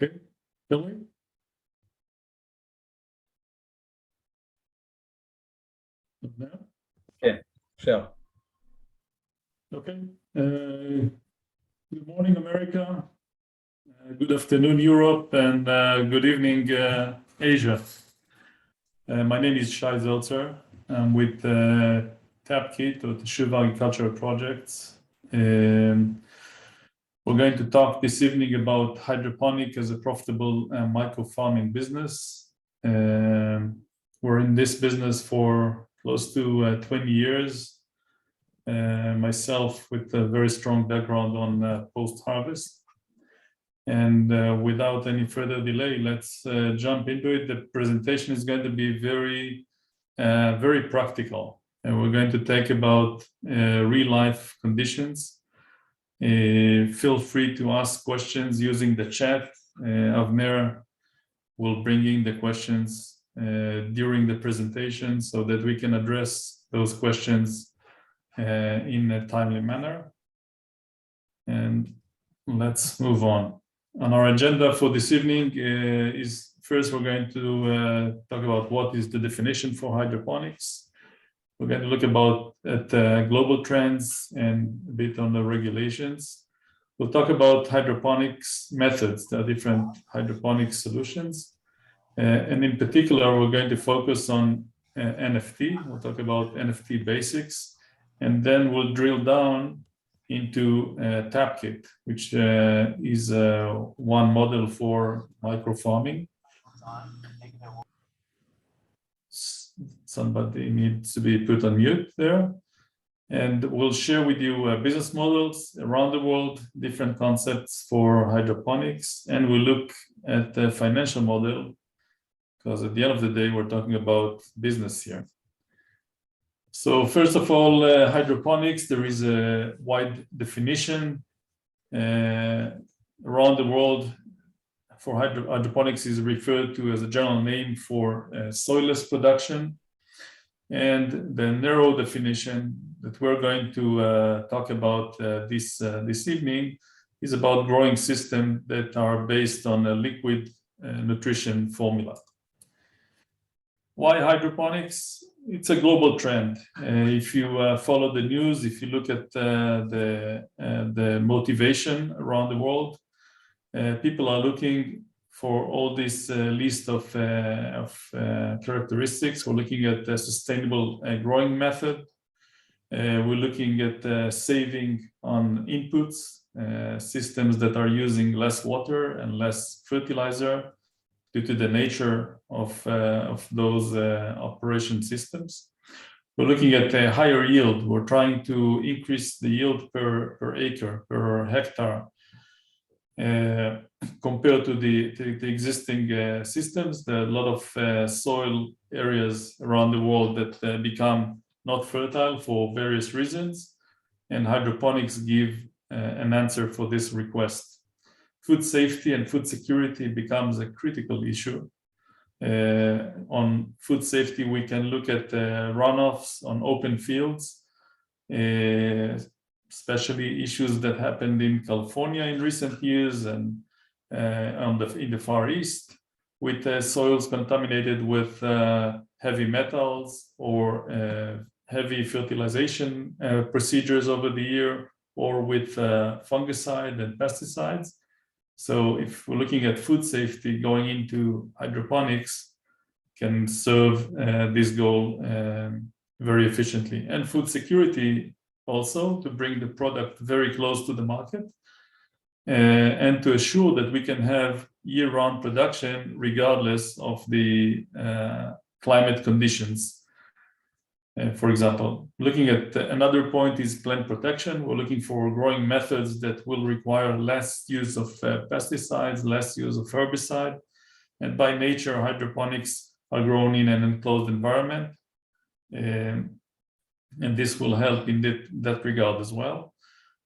Okay, shall we? Now? Yeah, sure. Okay. Good morning, America. Good afternoon, Europe, and good evening, Asia. My name is Shai Zeltzer. I'm with TAPKIT, or Teshuva Agricultural Projects. We're going to talk this evening about hydroponic as a profitable micro farming business. We're in this business for close to 20 years. Myself with a very strong background on post-harvest. And without any further delay, let's jump into it. The presentation is going to be very practical. And we're going to take about real life conditions. Feel free to ask questions using the chat. Avner will bring in the questions during the presentation so that we can address those questions in a timely manner. And let's move on. On our agenda for this evening is first we're going to talk about what is the definition for hydroponics. We're going to look at global trends and a bit on the regulations. We'll talk about hydroponics methods. There are different hydroponics solutions. And in particular, we're going to focus on NFT. We'll talk about NFT basics. And then we'll drill down into TAPKIT, which is one model for micro farming. Somebody needs to be put on mute there. And we'll share with you business models around the world, different concepts for hydroponics, and we'll look at the financial model, because at the end of the day, we're talking about business here. So first of all, hydroponics, there is a wide definition around the world. For hydroponics is referred to as a general name for soilless production. And the narrow definition that we're going to talk about this evening is about growing systems that are based on a liquid nutrition formula. Why hydroponics? It's a global trend. If you follow the news, if you look at the motivation around the world, people are looking for all this list of characteristics. We're looking at a sustainable growing method. We're looking at saving on inputs, systems that are using less water and less fertilizer due to the nature of those operation systems. We're looking at a higher yield. We're trying to increase the yield per acre, per hectare, compared to the existing systems. There are a lot of soil areas around the world that become not fertile for various reasons, and hydroponics give an answer for this request. Food safety and food security becomes a critical issue. On food safety, we can look at runoffs on open fields, especially issues that happened in California in recent years and in the Far East, with soils contaminated with heavy metals or heavy fertilization procedures over the year, or with fungicide and pesticides. So if we're looking at food safety, going into hydroponics can serve this goal very efficiently. And food security also, to bring the product very close to the market and to assure that we can have year-round production regardless of the climate conditions. For example, looking at another point is plant protection. We're looking for growing methods that will require less use of pesticides, less use of herbicide. And by nature, hydroponics are grown in an enclosed environment. And this will help in that regard as well.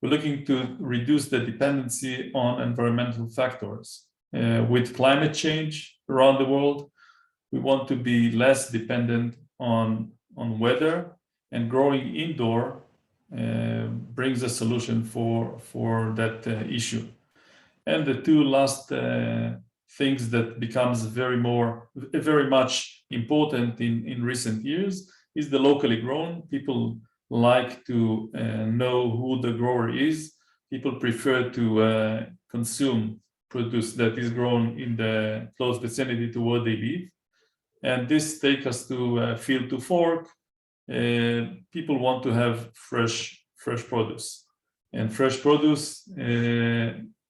We're looking to reduce the dependency on environmental factors. With climate change around the world, we want to be less dependent on weather, and growing indoor brings a solution for that issue. And the two last things that becomes very much important in recent years is the locally grown. People like to know who the grower is. People prefer to consume produce that is grown in the close vicinity to where they live. And this takes us to field to fork. People want to have fresh produce. And fresh produce,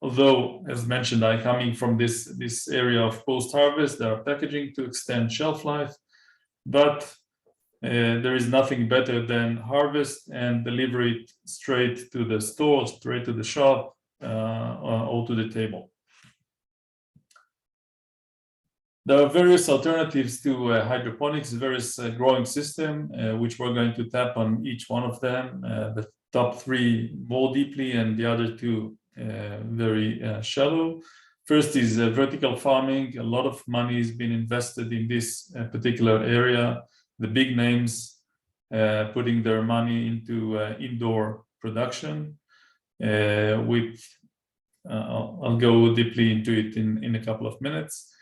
although, as mentioned, I'm coming from this area of post-harvest, there are packaging to extend shelf life, but there is nothing better than harvest and deliver it straight to the store, straight to the shop, or to the table. There are various alternatives to hydroponics, various growing system, which we're going to tap on each one of them. The top three more deeply and the other two very shallow. First is vertical farming. A lot of money has been invested in this particular area. The big names putting their money into indoor production. I'll go deeply into it in a couple of minutes.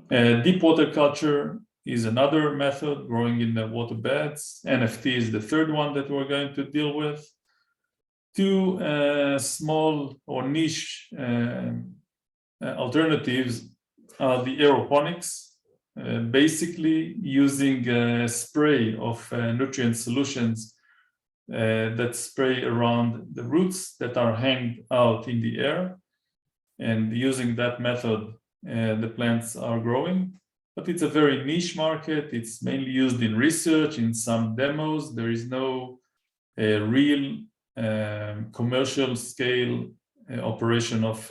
Deep water culture is another method, growing in the water beds. NFT is the third one that we're going to deal with. Two small or niche alternatives are the aeroponics, basically using a spray of nutrient solutions that spray around the roots that are hanged out in the air. And using that method, the plants are growing. But it's a very niche market. It's mainly used in research, in some demos. There is no real commercial scale operation of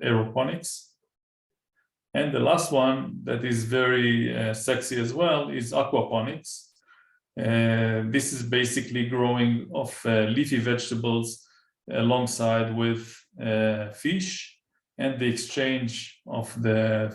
aeroponics. And the last one that is very sexy as well is aquaponics. This is basically growing of leafy vegetables alongside with fish, and the exchange of the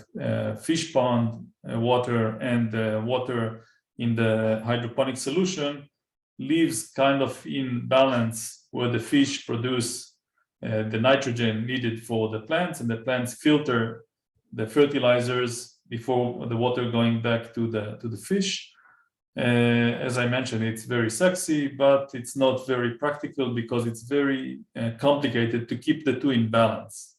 fish pond water and water in the hydroponic solution leaves kind of in balance where the fish produce the nitrogen needed for the plants, and the plants filter the fertilizers before the water going back to the fish. As I mentioned, it's very sexy, but it's not very practical because it's very complicated to keep the two in balance.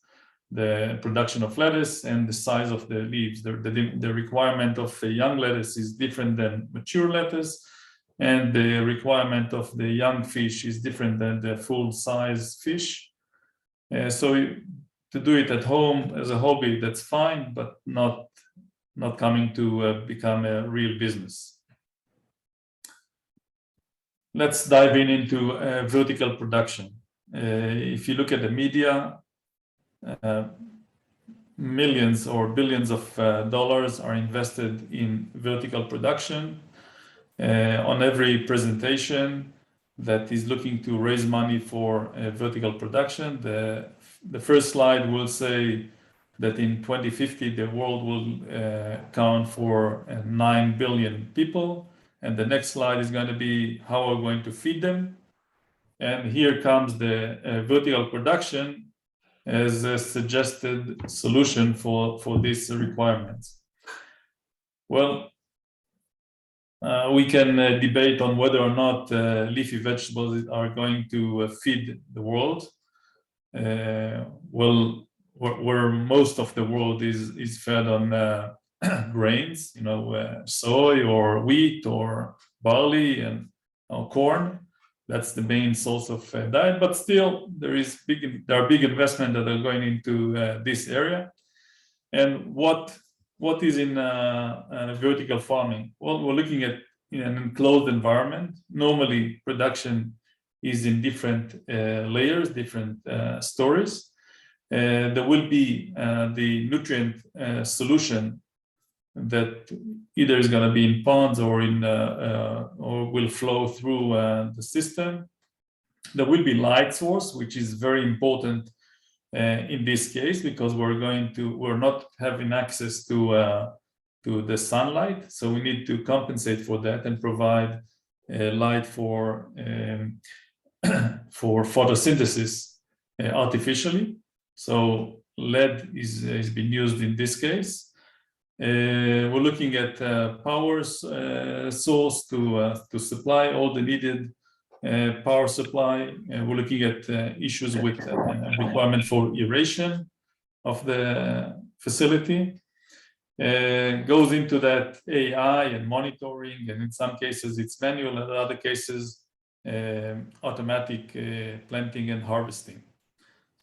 The production of lettuce and the size of the leaves. The requirement of a young lettuce is different than mature lettuce, and the requirement of the young fish is different than the full-size fish. So to do it at home as a hobby, that's fine, but not coming to become a real business. Let's dive into vertical production. If you look at the media, millions or billions of dollars are invested in vertical production. On every presentation that is looking to raise money for vertical production, the first slide will say that in 2050 the world will count for 9 billion people, and the next slide is going to be how we're going to feed them. And here comes the vertical production as a suggested solution for these requirements. Well, we can debate on whether or not leafy vegetables are going to feed the world. Well, where most of the world is fed on grains, soy or wheat or barley and corn. That's the main source of diet, but still there are big investments that are going into this area. And what is in vertical farming? Well, we're looking at an enclosed environment. Normally, production is in different layers, different stories. There will be the nutrient solution that either is going to be in ponds or or will flow through the system. There will be light source, which is very important in this case because we're not having access to the sunlight, so we need to compensate for that and provide light for photosynthesis artificially. So LED is being used in this case. We're looking at power source to supply all the needed power supply. We're looking at issues with requirement for aeration of the facility. Goes into that AI and monitoring, and in some cases it's manual, and in other cases automatic planting and harvesting.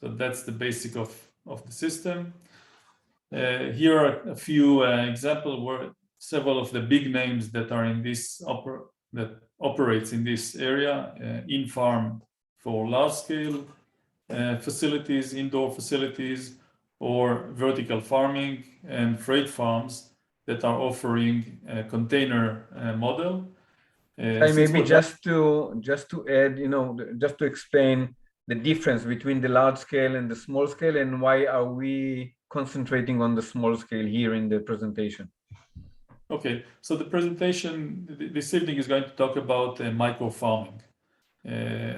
So that's the basic of the system. Here are a few examples where several of the big names that are in this that operates in this area, in-farm for large-scale facilities, indoor facilities, or vertical farming, and freight farms that are offering a container model. Maybe just to add, just to explain the difference between the large scale and the small scale, and why are we concentrating on the small scale here in the presentation? Okay, so the presentation this evening is going to talk about micro farming,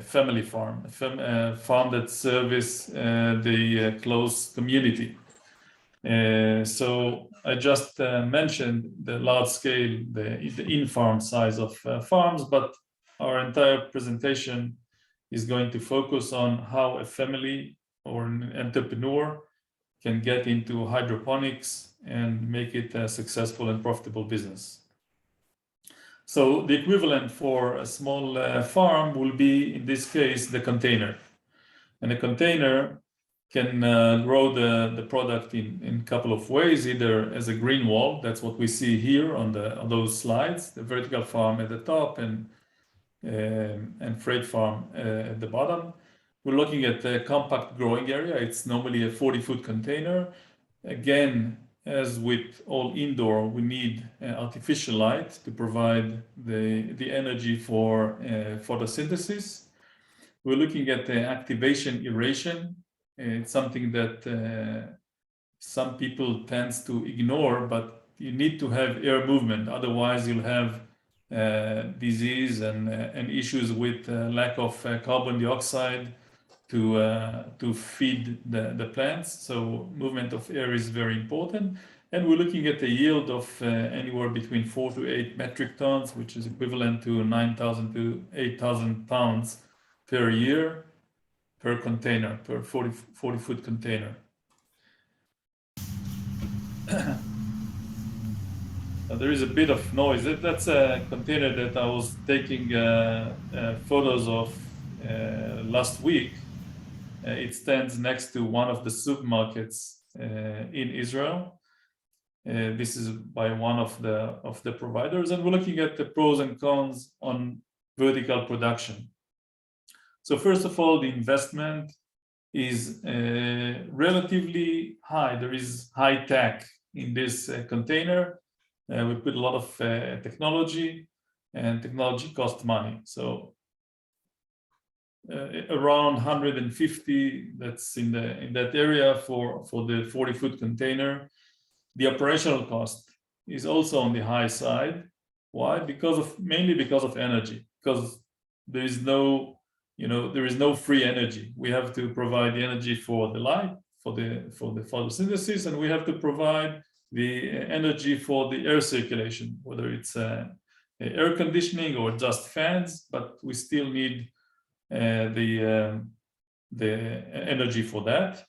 family farm, a farm that service the close community. So I just mentioned the large scale, the in-farm size of farms, but our entire presentation is going to focus on how a family or an entrepreneur can get into hydroponics and make it a successful and profitable business. So the equivalent for a small farm will be, in this case, the container. And a container can grow the product in a couple of ways, either as a green wall, that's what we see here on those slides, the vertical farm at the top and freight farm at the bottom. We're looking at the compact growing area. It's normally a 40-foot container. Again, as with all indoor, we need artificial light to provide the energy for photosynthesis. We're looking at the activation aeration. It's something that some people tend to ignore, but you need to have air movement. Otherwise, you'll have disease and issues with lack of carbon dioxide to feed the plants. So movement of air is very important. And we're looking at a yield of anywhere between 4 to 8 metric tons, which is equivalent to 9,000 to 8,000 pounds per year per container, per 40-foot container. There is a bit of noise. That's a container that I was taking photos of last week. It stands next to one of the supermarkets in Israel. This is by one of the providers, and we're looking at the pros and cons on vertical production. So first of all, the investment is relatively high. There is high tech in this container. We put a lot of technology, and technology costs money. So around 150, that's in that area for the 40-foot container. The operational cost is also on the high side. Why? Mainly because of energy. Because there is no free energy. We have to provide the energy for the light, for the photosynthesis, and we have to provide the energy for the air circulation, whether it's air conditioning or just fans, but we still need the energy for that.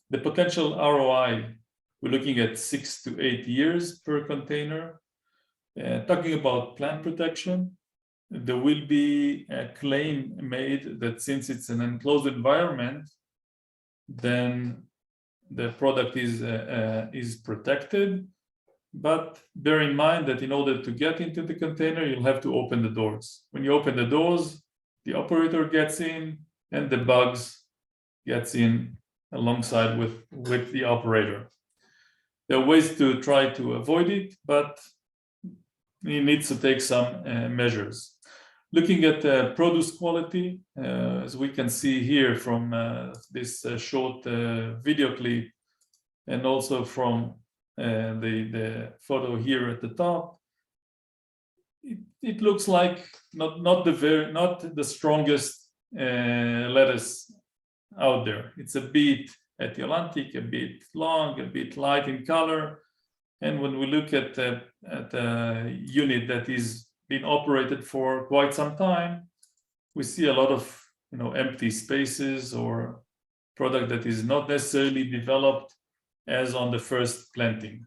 The potential ROI, we're looking at 6 to 8 years per container. Talking about plant protection, there will be a claim made that since it's an enclosed environment, then the product is protected. But bear in mind that in order to get into the container, you'll have to open the doors. When you open the doors, the operator gets in and the bugs gets in alongside with the operator. There are ways to try to avoid it, but you need to take some measures. Looking at produce quality, as we can see here from this short video clip, and also from the photo here at the top, it looks like not the strongest lettuce out there. It's a bit Atlantic, a bit long, a bit light in color. And when we look at the unit that is been operated for quite some time, we see a lot of empty spaces or product that is not necessarily developed as on the first planting.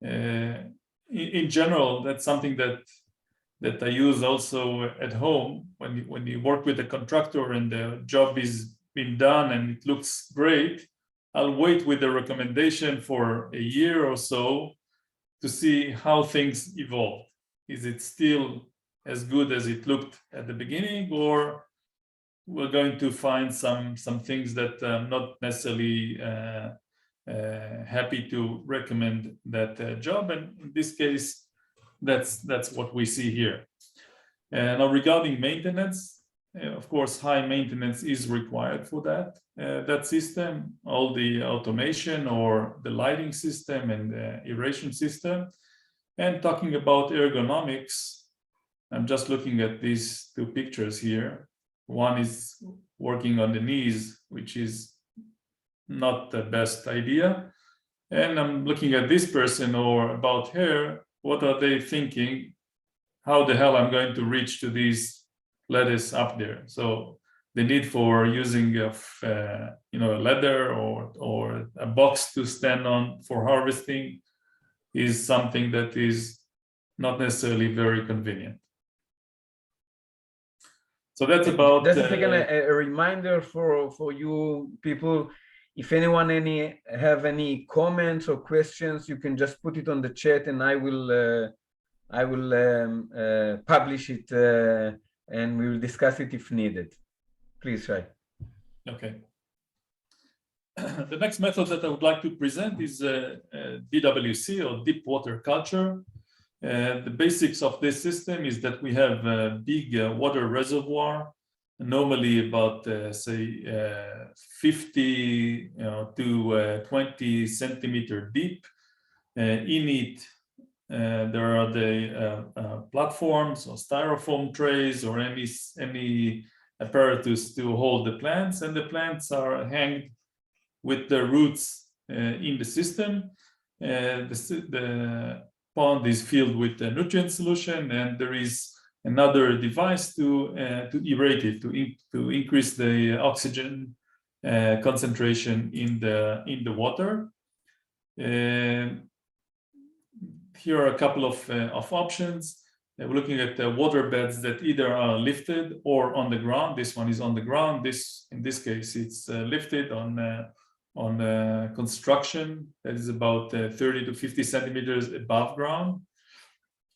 In general, that's something that I use also at home when you work with a contractor and the job is been done and it looks great. I'll wait with the recommendation for a year or so to see how things evolve. Is it still as good as it looked at the beginning, or we're going to find some things that I'm not necessarily happy to recommend that job? And in this case, that's what we see here. Now regarding maintenance, of course, high maintenance is required for that system, all the automation or the lighting system and the aeration system. And talking about ergonomics, I'm just looking at these two pictures here. One is working on the knees, which is not the best idea. And I'm looking at this person or about her, what are they thinking? How the hell I'm going to reach to these lettuce up there? So the need for using of a ladder or a box to stand on for harvesting is something that is not necessarily very convenient. So that's about. Just again a reminder for you people. If anyone have any comments or questions, you can just put it on the chat, and I will publish it and we will discuss it if needed. Please, Shai. Okay. The next method that I would like to present is DWC, or deep water culture. The basics of this system is that we have a big water reservoir, normally about say 50 to 20 centimeter deep. In it, there are the platforms or styrofoam trays or any apparatus to hold the plants, and the plants are hanged with the roots in the system. The pond is filled with the nutrient solution, and there is another device to aerate it, to increase the oxygen concentration in the water. Here are a couple of options. We're looking at the water beds that either are lifted or on the ground. This one is on the ground. In this case, it's lifted on construction that is about 30 to 50 centimeters above ground.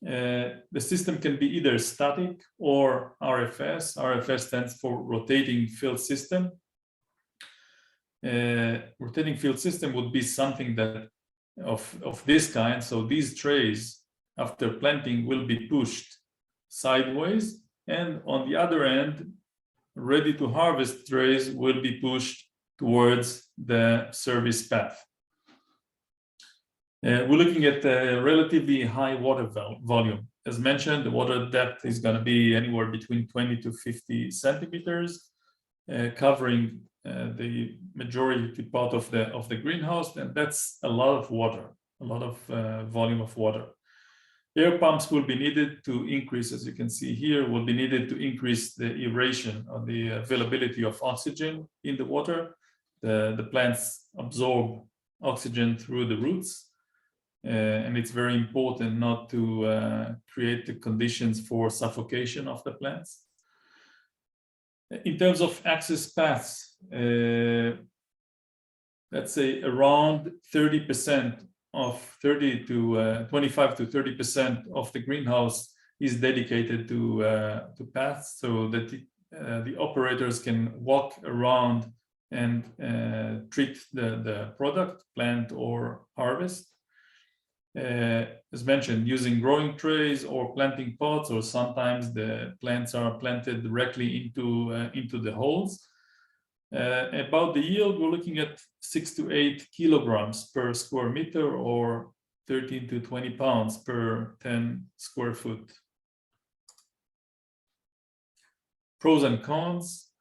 The system can be either static or RFS. RFS stands for rotating field system. Rotating field system would be something that of this kind. So these trays, after planting, will be pushed sideways, and on the other end, ready to harvest trays will be pushed towards the service path. We're looking at a relatively high water volume. As mentioned, the water depth is going to be anywhere between 20 to 50 centimeters, covering the majority part of the greenhouse, and that's a lot of water, a lot of volume of water. Air pumps will be needed to increase, as you can see here, will be needed to increase the aeration or the availability of oxygen in the water. The plants absorb oxygen through the roots, and it's very important not to create the conditions for suffocation of the plants. In terms of access paths, let's say around 30% of 25 to 30% of the greenhouse is dedicated to paths, so that the operators can walk around and treat the product, plant or harvest. As mentioned, using growing trays or planting pots, or sometimes the plants are planted directly into the holes. About the yield, we're looking at 6 to 8 kilograms per square meter, or 13 to 20 pounds per 10 square foot. Pros and cons.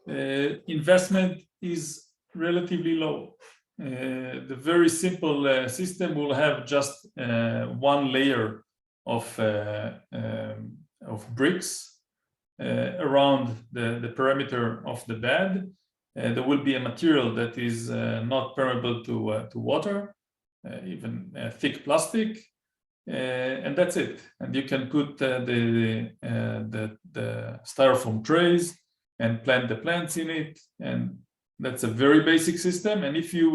Investment is relatively low. The very simple system will have just one layer of bricks around the perimeter of the bed. There will be a material that is not permeable to water, even thick plastic, and that's it. And you can put the styrofoam trays and plant the plants in it, and that's a very basic system. And if you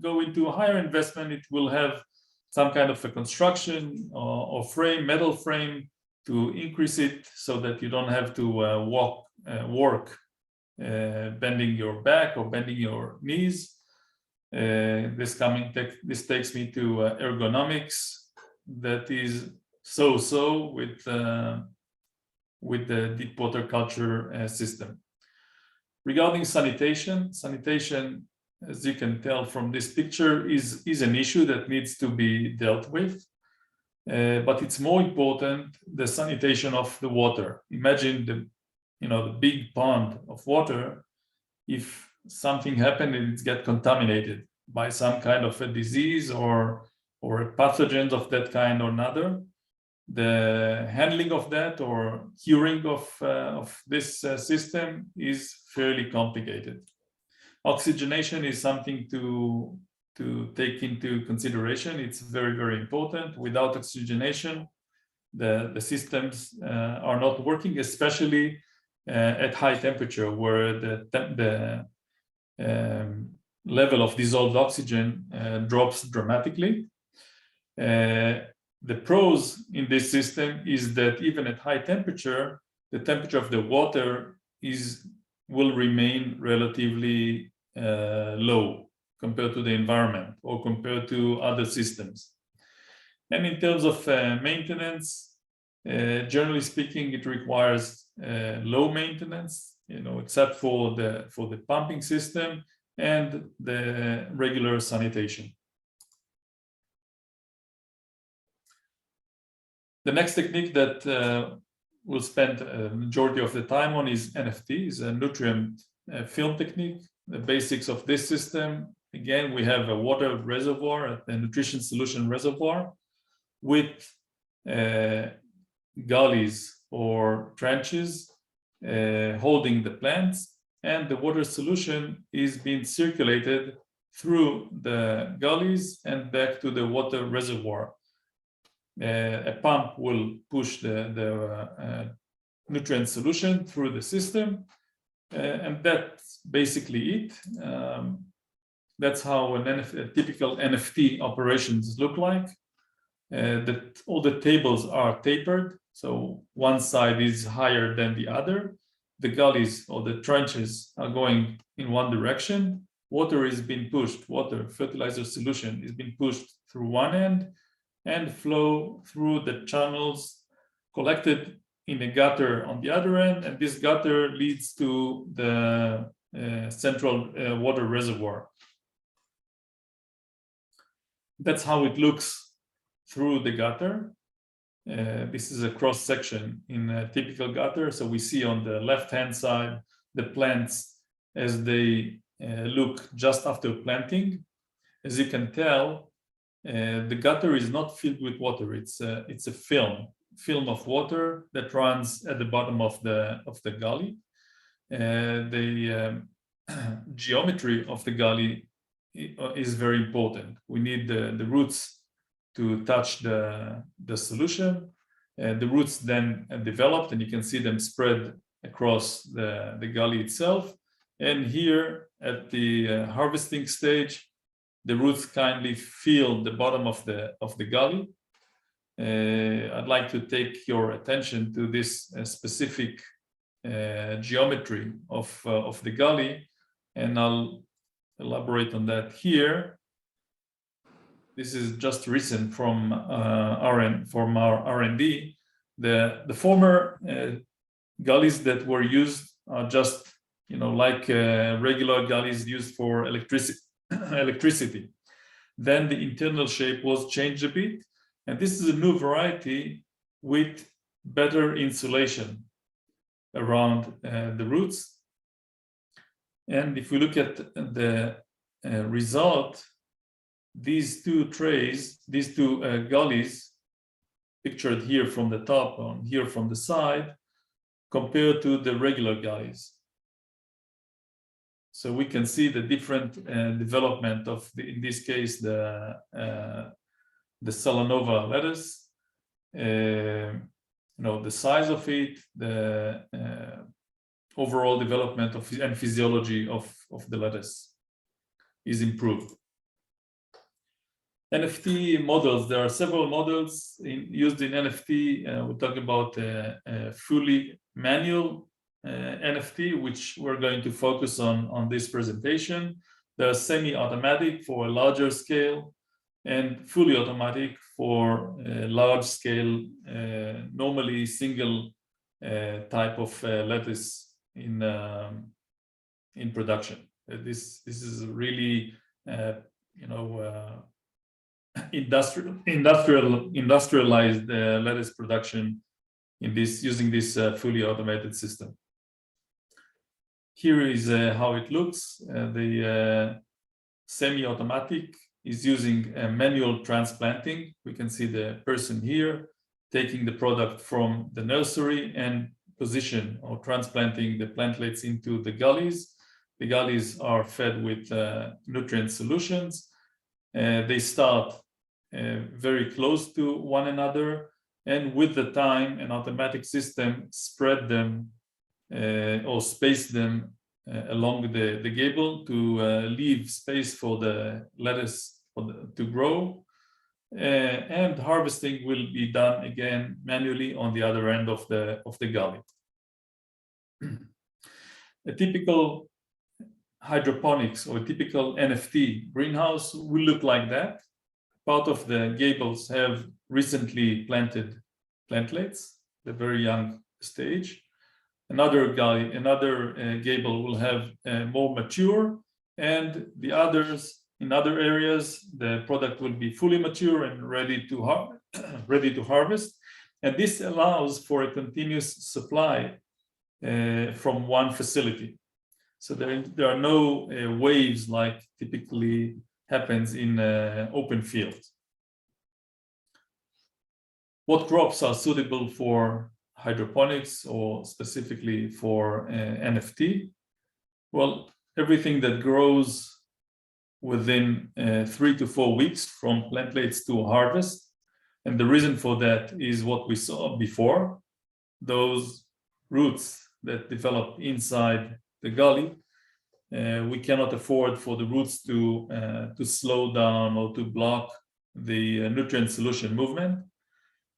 go into a higher investment, it will have some kind of a construction or frame, metal frame, to increase it so that you don't have to work bending your back or bending your knees. This takes me to ergonomics. That is so with the deep water culture system. Regarding sanitation, as you can tell from this picture, is an issue that needs to be dealt with. But it's more important the sanitation of the water. Imagine the big pond of water. If something happened and it gets contaminated by some kind of a disease or a pathogen of that kind or another, the handling of that or curing of this system is fairly complicated. Oxygenation is something to take into consideration. It's very important. Without oxygenation, the systems are not working, especially at high temperature, where the level of dissolved oxygen drops dramatically. The pros in this system is that even at high temperature, the temperature of the water will remain relatively low compared to the environment or compared to other systems. And in terms of maintenance, generally speaking, it requires low maintenance, except for the pumping system and the regular sanitation. The next technique that we'll spend a majority of the time on is NFT, is a nutrient film technique. The basics of this system, again, we have a water reservoir, a nutrition solution reservoir with gullies or trenches holding the plants, and the water solution is being circulated through the gullies and back to the water reservoir. A pump will push the nutrient solution through the system, and that's basically it. That's how a typical NFT operations look like. All the tables are tapered, so one side is higher than the other. The gullies or the trenches are going in one direction. Water is being pushed, fertilizer solution is being pushed through one end and flow through the channels collected in a gutter on the other end, and this gutter leads to the central water reservoir. That's how it looks through the gutter. This is a cross section in a typical gutter. So we see on the left-hand side the plants as they look just after planting. As you can tell, the gutter is not filled with water. It's a film of water that runs at the bottom of the gully. The geometry of the gully is very important. We need the roots to touch the solution. The roots then developed, and you can see them spread across the gully itself. And here at the harvesting stage, the roots kindly feel the bottom of the gully. I'd like to take your attention to this specific geometry of the gully, and I'll elaborate on that here. This is just recent from our R&D. The former gullies that were used are just like regular gullies used for electricity. Then the internal shape was changed a bit, and this is a new variety with better insulation around the roots. And if we look at the result, these two trays, these two gullies, pictured here from the top and here from the side, compared to the regular gullies. So we can see the different development of, in this case, the Solanova lettuce. The size of it, the overall development of and physiology of the lettuce is improved. NFT models, there are several models used in NFT. We'll talk about fully manual NFT, which we're going to focus on this presentation. There are semi-automatic for a larger scale and fully automatic for large scale, normally single type of lettuce in production. This is really industrialized lettuce production in this, using this fully automated system. Here is how it looks. The semi-automatic is using manual transplanting. We can see the person here taking the product from the nursery and position or transplanting the plantlets into the gullies. The gullies are fed with nutrient solutions. They start very close to one another, and with the time, an automatic system spread them or space them along the gable to leave space for the lettuce to grow, and harvesting will be done again manually on the other end of the gully. A typical hydroponics or a typical NFT greenhouse will look like that. Part of the gables have recently planted plantlets, the very young stage. Another gable will have more mature, and the others in other areas, the product will be fully mature and ready to harvest. And this allows for a continuous supply from one facility. So there are no waves like typically happens in open fields. What crops are suitable for hydroponics or specifically for NFT? Well, everything that grows within 3 to 4 weeks from plantlets to harvest. And the reason for that is what we saw before. Those roots that develop inside the gully, we cannot afford for the roots to slow down or to block the nutrient solution movement.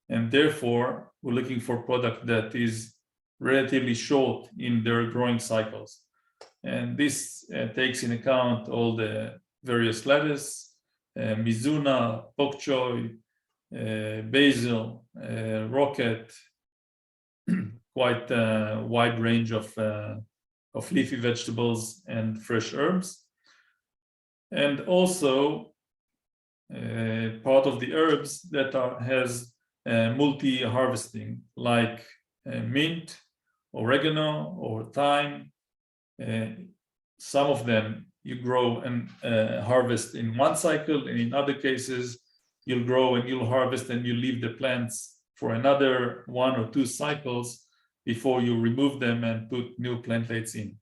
And therefore, we're looking for product that is relatively short in their growing cycles. And this takes in account all the various lettuce, mizuna, bok choy, basil, rocket, quite a wide range of leafy vegetables and fresh herbs. And also part of the herbs that has multi-harvesting, like mint, oregano, or thyme. Some of them you grow and harvest in one cycle, and in other cases you'll grow and you'll harvest and you leave the plants for another 1 or 2 cycles before you remove them and put new plantlets in.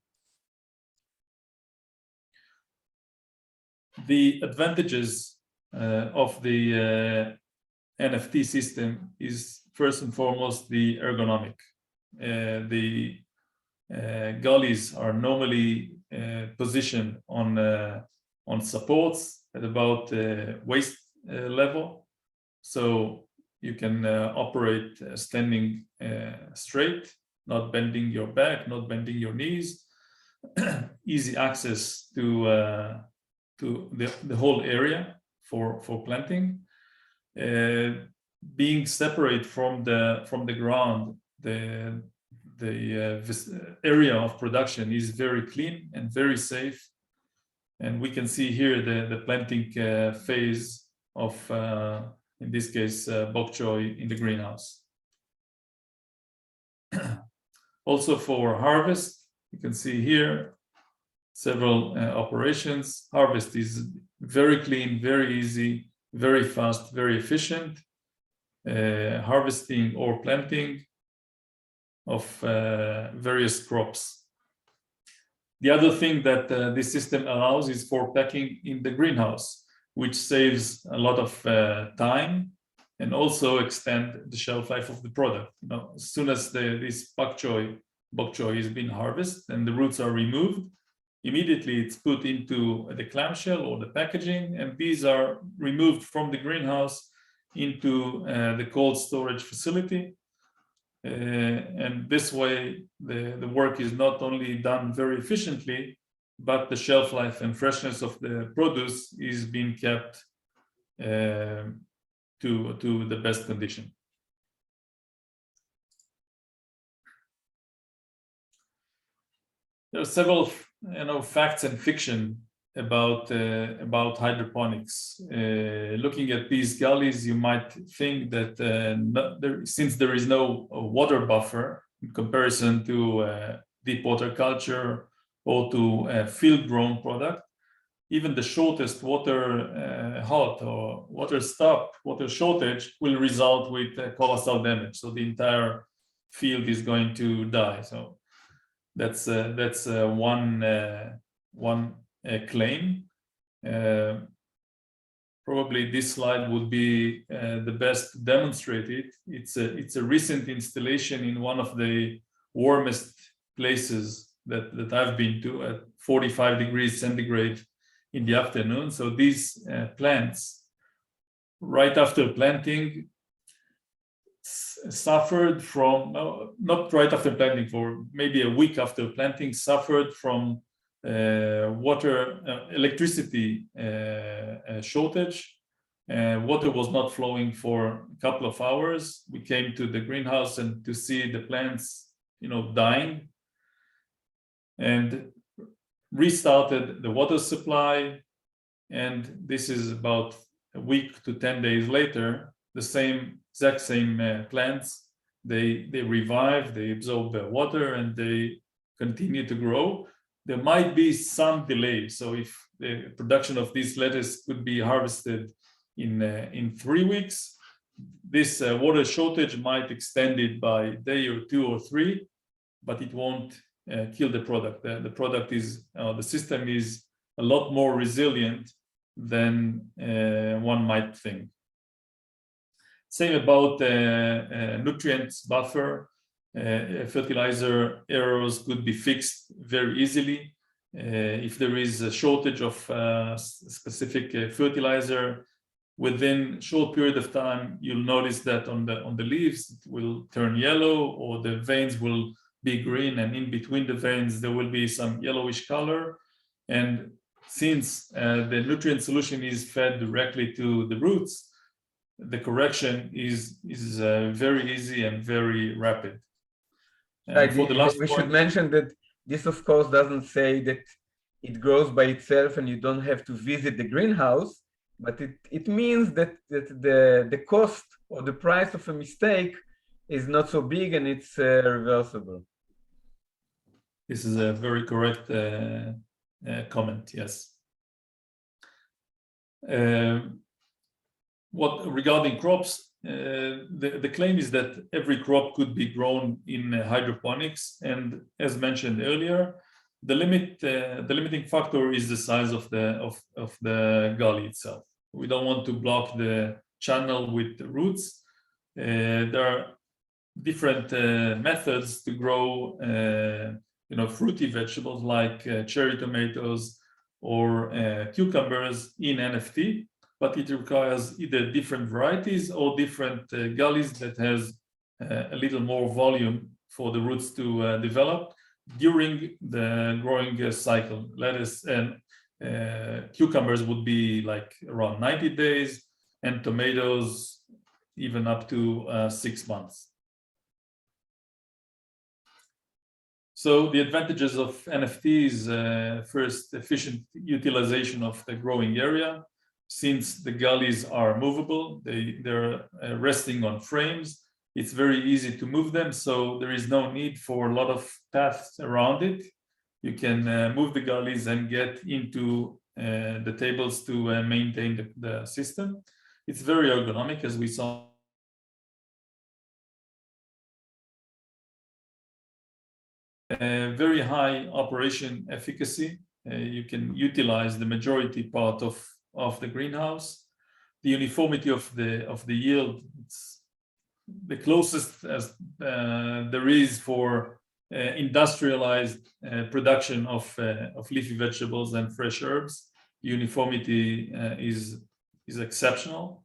The advantages of the NFT system is first and foremost the ergonomic. The gullies are normally positioned on supports at about waist level, so you can operate standing straight, not bending your back, not bending your knees. Easy access to the whole area for planting. Being separate from the ground, the area of production is very clean and very safe. And we can see here the planting phase of, in this case, bok choy in the greenhouse. Also for harvest, you can see here several operations. Harvest is very clean, very easy, very fast, very efficient. Harvesting or planting of various crops. The other thing that this system allows is for packing in the greenhouse, which saves a lot of time and also extend the shelf life of the product. You know, as soon as this bok choy is being harvested and the roots are removed, immediately it's put into the clamshell or the packaging, and these are removed from the greenhouse into the cold storage facility. And this way, the work is not only done very efficiently, but the shelf life and freshness of the produce is being kept to the best condition. There are several, facts and fiction about hydroponics. Looking at these gullies, you might think that since there is no water buffer in comparison to deep water culture or to field-grown product, even the shortest water halt or water shortage will result with colossal damage. So the entire field is going to die. So that's one claim. Probably this slide would be the best to demonstrate it. It's a recent installation in one of the warmest places that I've been to, at 45 degrees centigrade in the afternoon. So these plants, right after planting, suffered from, not right after planting, for maybe a week after planting, suffered from electricity shortage. Water was not flowing for a couple of hours. We came to the greenhouse and to see the plants, dying, and restarted the water supply. And this is about a week to 10 days later. The exact same plants, they revive, they absorb the water, and they continue to grow. There might be some delay. So if the production of this lettuce could be harvested in 3 weeks, this water shortage might extend it by a day or 2 or 3, but it won't kill the product. The product is, the system is a lot more resilient than one might think. Same about nutrients buffer. Fertilizer errors could be fixed very easily. If there is a shortage of specific fertilizer, within a short period of time, you'll notice that on the leaves it will turn yellow, or the veins will be green, and in between the veins there will be some yellowish color. And since the nutrient solution is fed directly to the roots, the correction is very easy and very rapid. And for the last we point, should mention that this, of course, doesn't say that it grows by itself and you don't have to visit the greenhouse, but it means that the cost or the price of a mistake is not so big, and it's reversible. This is a very correct comment, yes. Regarding crops, the claim is that every crop could be grown in hydroponics, and as mentioned earlier, the limiting factor is the size of the gully itself. We don't want to block the channel with the roots. There are different methods to grow fruity vegetables like cherry tomatoes or cucumbers in NFT, but it requires either different varieties or different gullies that has a little more volume for the roots to develop during the growing cycle. Lettuce and cucumbers would be like around 90 days, and tomatoes even up to 6 months. So the advantages of NFT is first, efficient utilization of the growing area. Since the gullies are movable, they're resting on frames, it's very easy to move them, so there is no need for a lot of paths around it. you can move the gullies and get into the tables to maintain the system. It's very ergonomic, as we saw. Very high operation efficacy. You can utilize the majority part of the greenhouse. The uniformity of the yield, it's the closest as there is for industrialized production of leafy vegetables and fresh herbs. Uniformity is exceptional.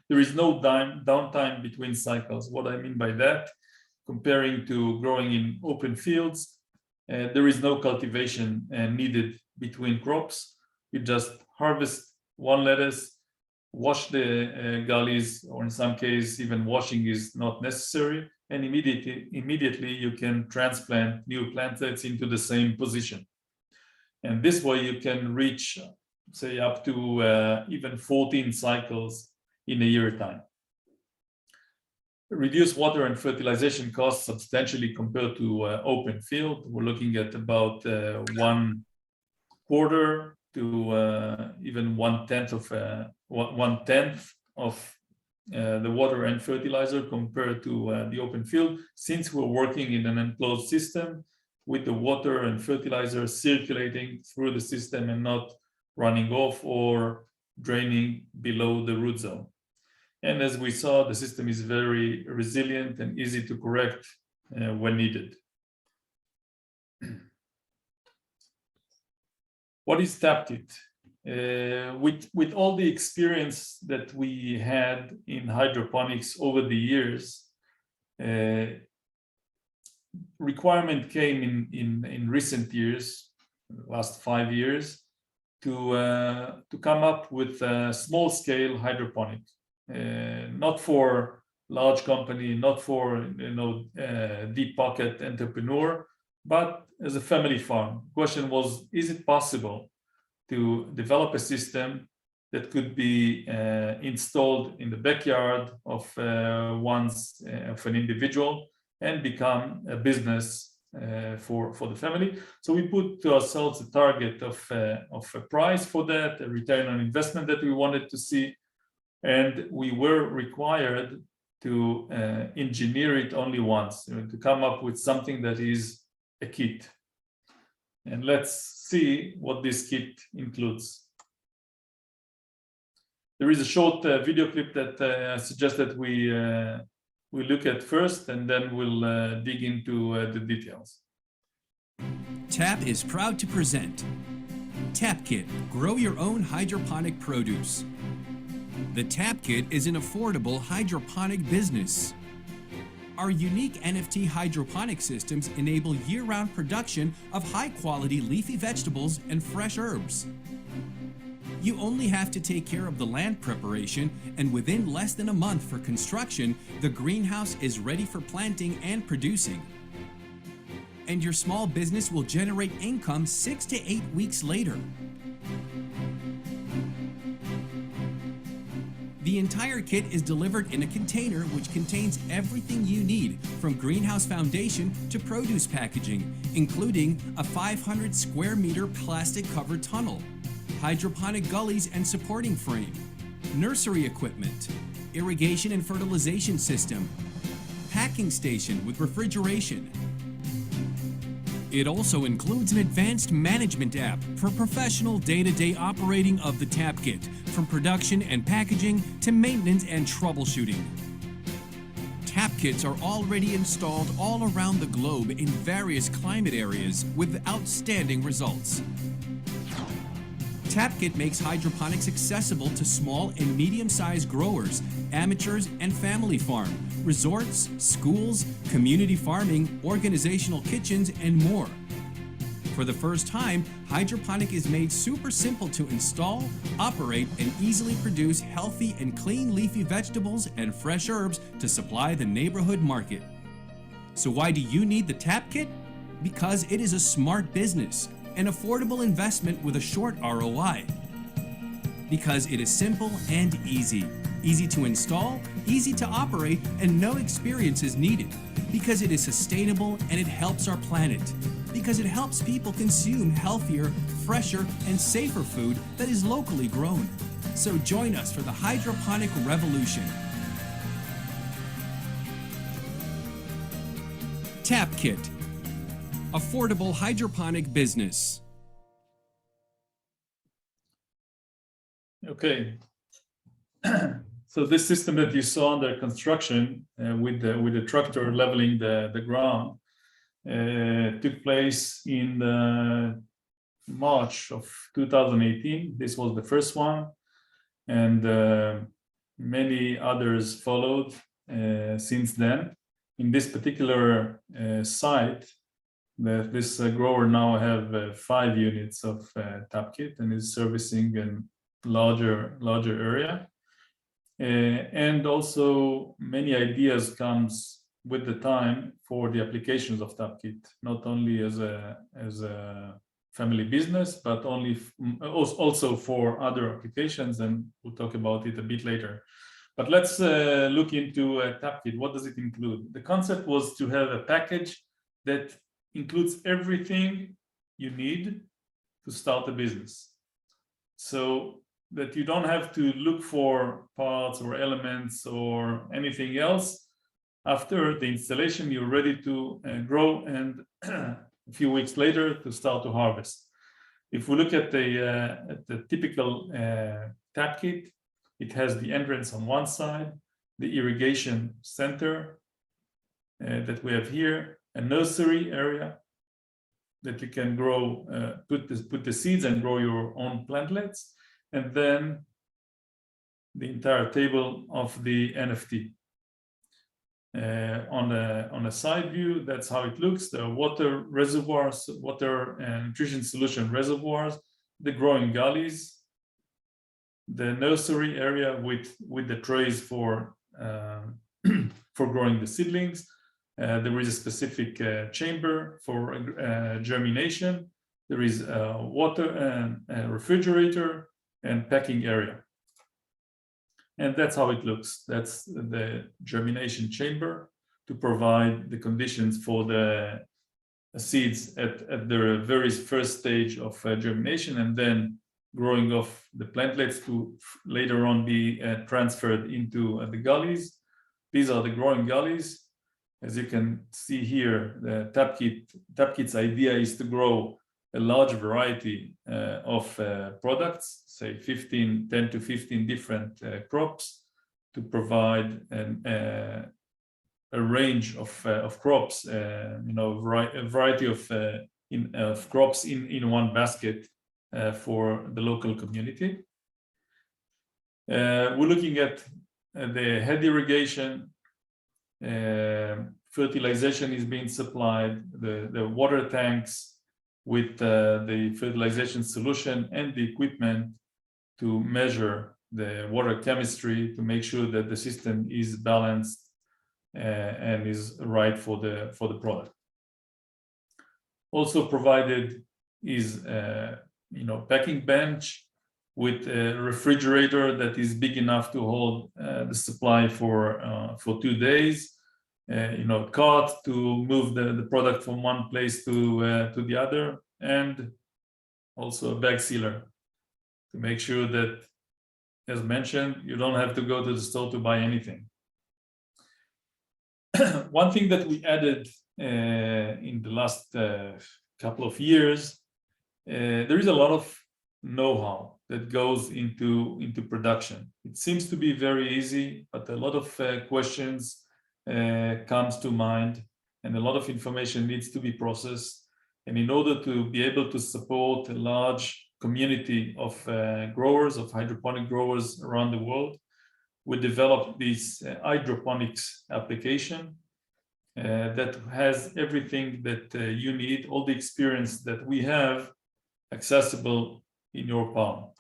There is no downtime between cycles. What I mean by that, comparing to growing in open fields, there is no cultivation needed between crops. You just harvest one lettuce, wash the gullies, or in some cases even washing is not necessary, and immediately you can transplant new plantlets into the same position. And this way you can reach, say, up to even 14 cycles in a year time. Reduce water and fertilization costs substantially compared to open field. We're looking at about 1/4 to even 1/10 of the water and fertilizer compared to the open field, since we're working in an enclosed system with the water and fertilizer circulating through the system and not running off or draining below the root zone. And as we saw, the system is very resilient and easy to correct when needed. What is TapKit? With all the experience that we had in hydroponics over the years, requirement came in recent years, last 5 years, to come up with a small-scale hydroponic. Not for large company, not for deep pocket entrepreneur, but as a family farm. Question was, is it possible to develop a system that could be installed in the backyard of an individual and become a business for the family? So we put to ourselves a target of a price for that, a return on investment that we wanted to see. And we were required to engineer it only once, to come up with something that is a kit. And let's see what this kit includes. There is a short video clip that I suggest that we look at first, and then we'll dig into the details. TAP is proud to present TapKit, grow your own hydroponic produce. The TapKit is an affordable hydroponic business. Our unique NFT hydroponic systems enable year-round production of high-quality leafy vegetables and fresh herbs. You only have to take care of the land preparation, and within less than a month for construction, the greenhouse is ready for planting and producing. And your small business will generate income 6 to 8 weeks later. The entire kit is delivered in a container which contains everything you need, from greenhouse foundation to produce packaging, including a 500 square meter plastic covered tunnel, hydroponic gullies and supporting frame, nursery equipment, irrigation and fertilization system, packing station with refrigeration. It also includes an advanced management app for professional day-to-day operating of the TapKit, from production and packaging to maintenance and troubleshooting. TapKits are already installed all around the globe in various climate areas with outstanding results. TapKit makes hydroponics accessible to small and medium-sized growers, amateurs and family farm, resorts, schools, community farming, organizational kitchens, and more. For the first time, hydroponic is made super simple to install, operate, and easily produce healthy and clean leafy vegetables and fresh herbs to supply the neighborhood market. So why do you need the TapKit? Because it is a smart business, an affordable investment with a short ROI. Because it is simple and easy. Easy to install, easy to operate, and no experience is needed. Because it is sustainable and it helps our planet. because it helps people consume healthier, fresher, and safer food that is locally grown. So join us for the hydroponic revolution. Tap Kit, affordable hydroponic business. Okay. So this system that you saw under construction with the tractor leveling the ground took place in March of 2018. This was the first one, and many others followed since then. In this particular site, this grower now have 5 units of Tap Kit and is servicing a larger area. And also many ideas comes with the time for the applications of Tap Kit, not only as a family business, but also for other applications, and we'll talk about it a bit later. But let's look into Tap Kit. What does it include? The concept was to have a package that includes everything you need to start a business, so that you don't have to look for parts or elements or anything else. After the installation, you're ready to grow, and a few weeks later to start to harvest. If we look at the typical Tap Kit, it has the entrance on one side, the irrigation center that we have here, a nursery area that you can grow, put the seeds and grow your own plantlets, and then the entire table of the NFT. On a side view, that's how it looks. The water reservoirs, water and nutrition solution reservoirs, the growing gullies, the nursery area with the trays for growing the seedlings. There is a specific chamber for germination. There is water and a refrigerator and packing area. And that's how it looks. That's the germination chamber to provide the conditions for the seeds at their very first stage of germination, and then growing off the plantlets to later on be transferred into the gullies. These are the growing gullies. As you can see here, the Tap Kit's idea is to grow a large variety of products, say 10 to 15 different crops, to provide a range of crops, a variety of crops in one basket for the local community. We're looking at the head irrigation. Fertilization is being supplied, the water tanks with the fertilization solution and the equipment to measure the water chemistry to make sure that the system is balanced and is right for the product. Also provided is packing bench with a refrigerator that is big enough to hold the supply for 2 days. Cart to move the product from one place to the other, and also a bag sealer to make sure that, as mentioned, you don't have to go to the store to buy anything. One thing that we added in the last couple of years, there is a lot of know-how that goes into production. It seems to be very easy, but a lot of questions comes to mind, and a lot of information needs to be processed. And in order to be able to support a large community of growers, of hydroponic growers around the world, we developed this hydroponics application that has everything that you need, all the experience that we have accessible in your palm.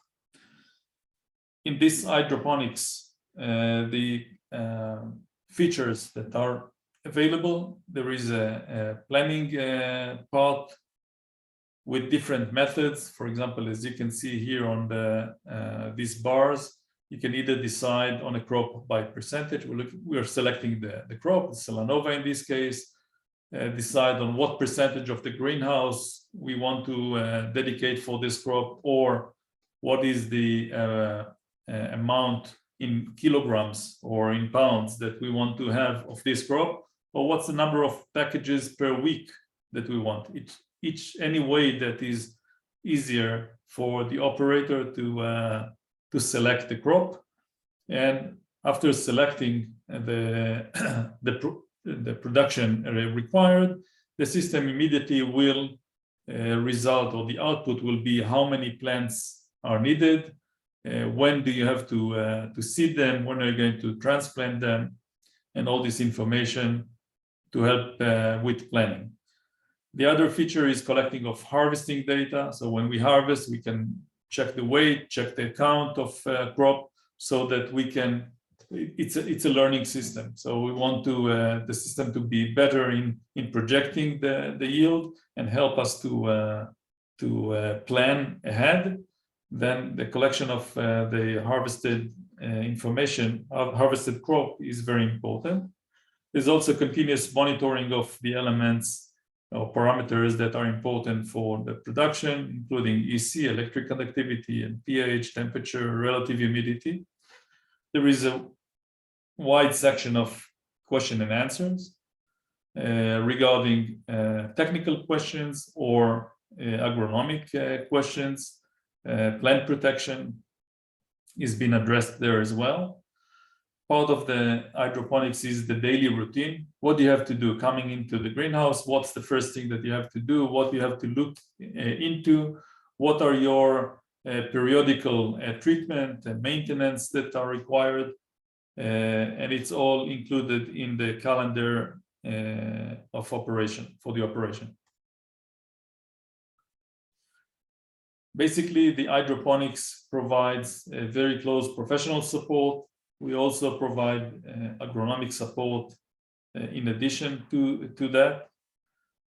In this hydroponics, the features that are available, there is a planning part with different methods. For example, as you can see here on these bars, you can either decide on a crop by percentage. We are selecting the crop, Solanova in this case. decide on what percentage of the greenhouse we want to dedicate for this crop, or what is the amount in kilograms or in pounds that we want to have of this crop, or what's the number of packages per week that we want. Any way that is easier for the operator to select the crop. And after selecting the production required, the system immediately will result, or the output will be how many plants are needed, when do you have to seed them, when are you going to transplant them, and all this information to help with planning. The other feature is collecting of harvesting data. So when we harvest, we can check the weight, check the count of crop, so that we can, it's a learning system. So we want the system to be better in projecting the yield and help us to plan ahead. Then the collection of the harvested information, harvested crop, is very important. There's also continuous monitoring of the elements or parameters that are important for the production, including EC, electric conductivity, and pH, temperature, relative humidity. There is a wide section of question and answers regarding technical questions or agronomic questions. Plant protection is being addressed there as well. Part of the hydroponics is the daily routine. What do you have to do coming into the greenhouse? What's the first thing that you have to do? What do you have to look into? What are your periodical treatment and maintenance that are required? And it's all included in the calendar of operation, for the operation. Basically, the hydroponics provides a very close professional support. We also provide agronomic support in addition to that.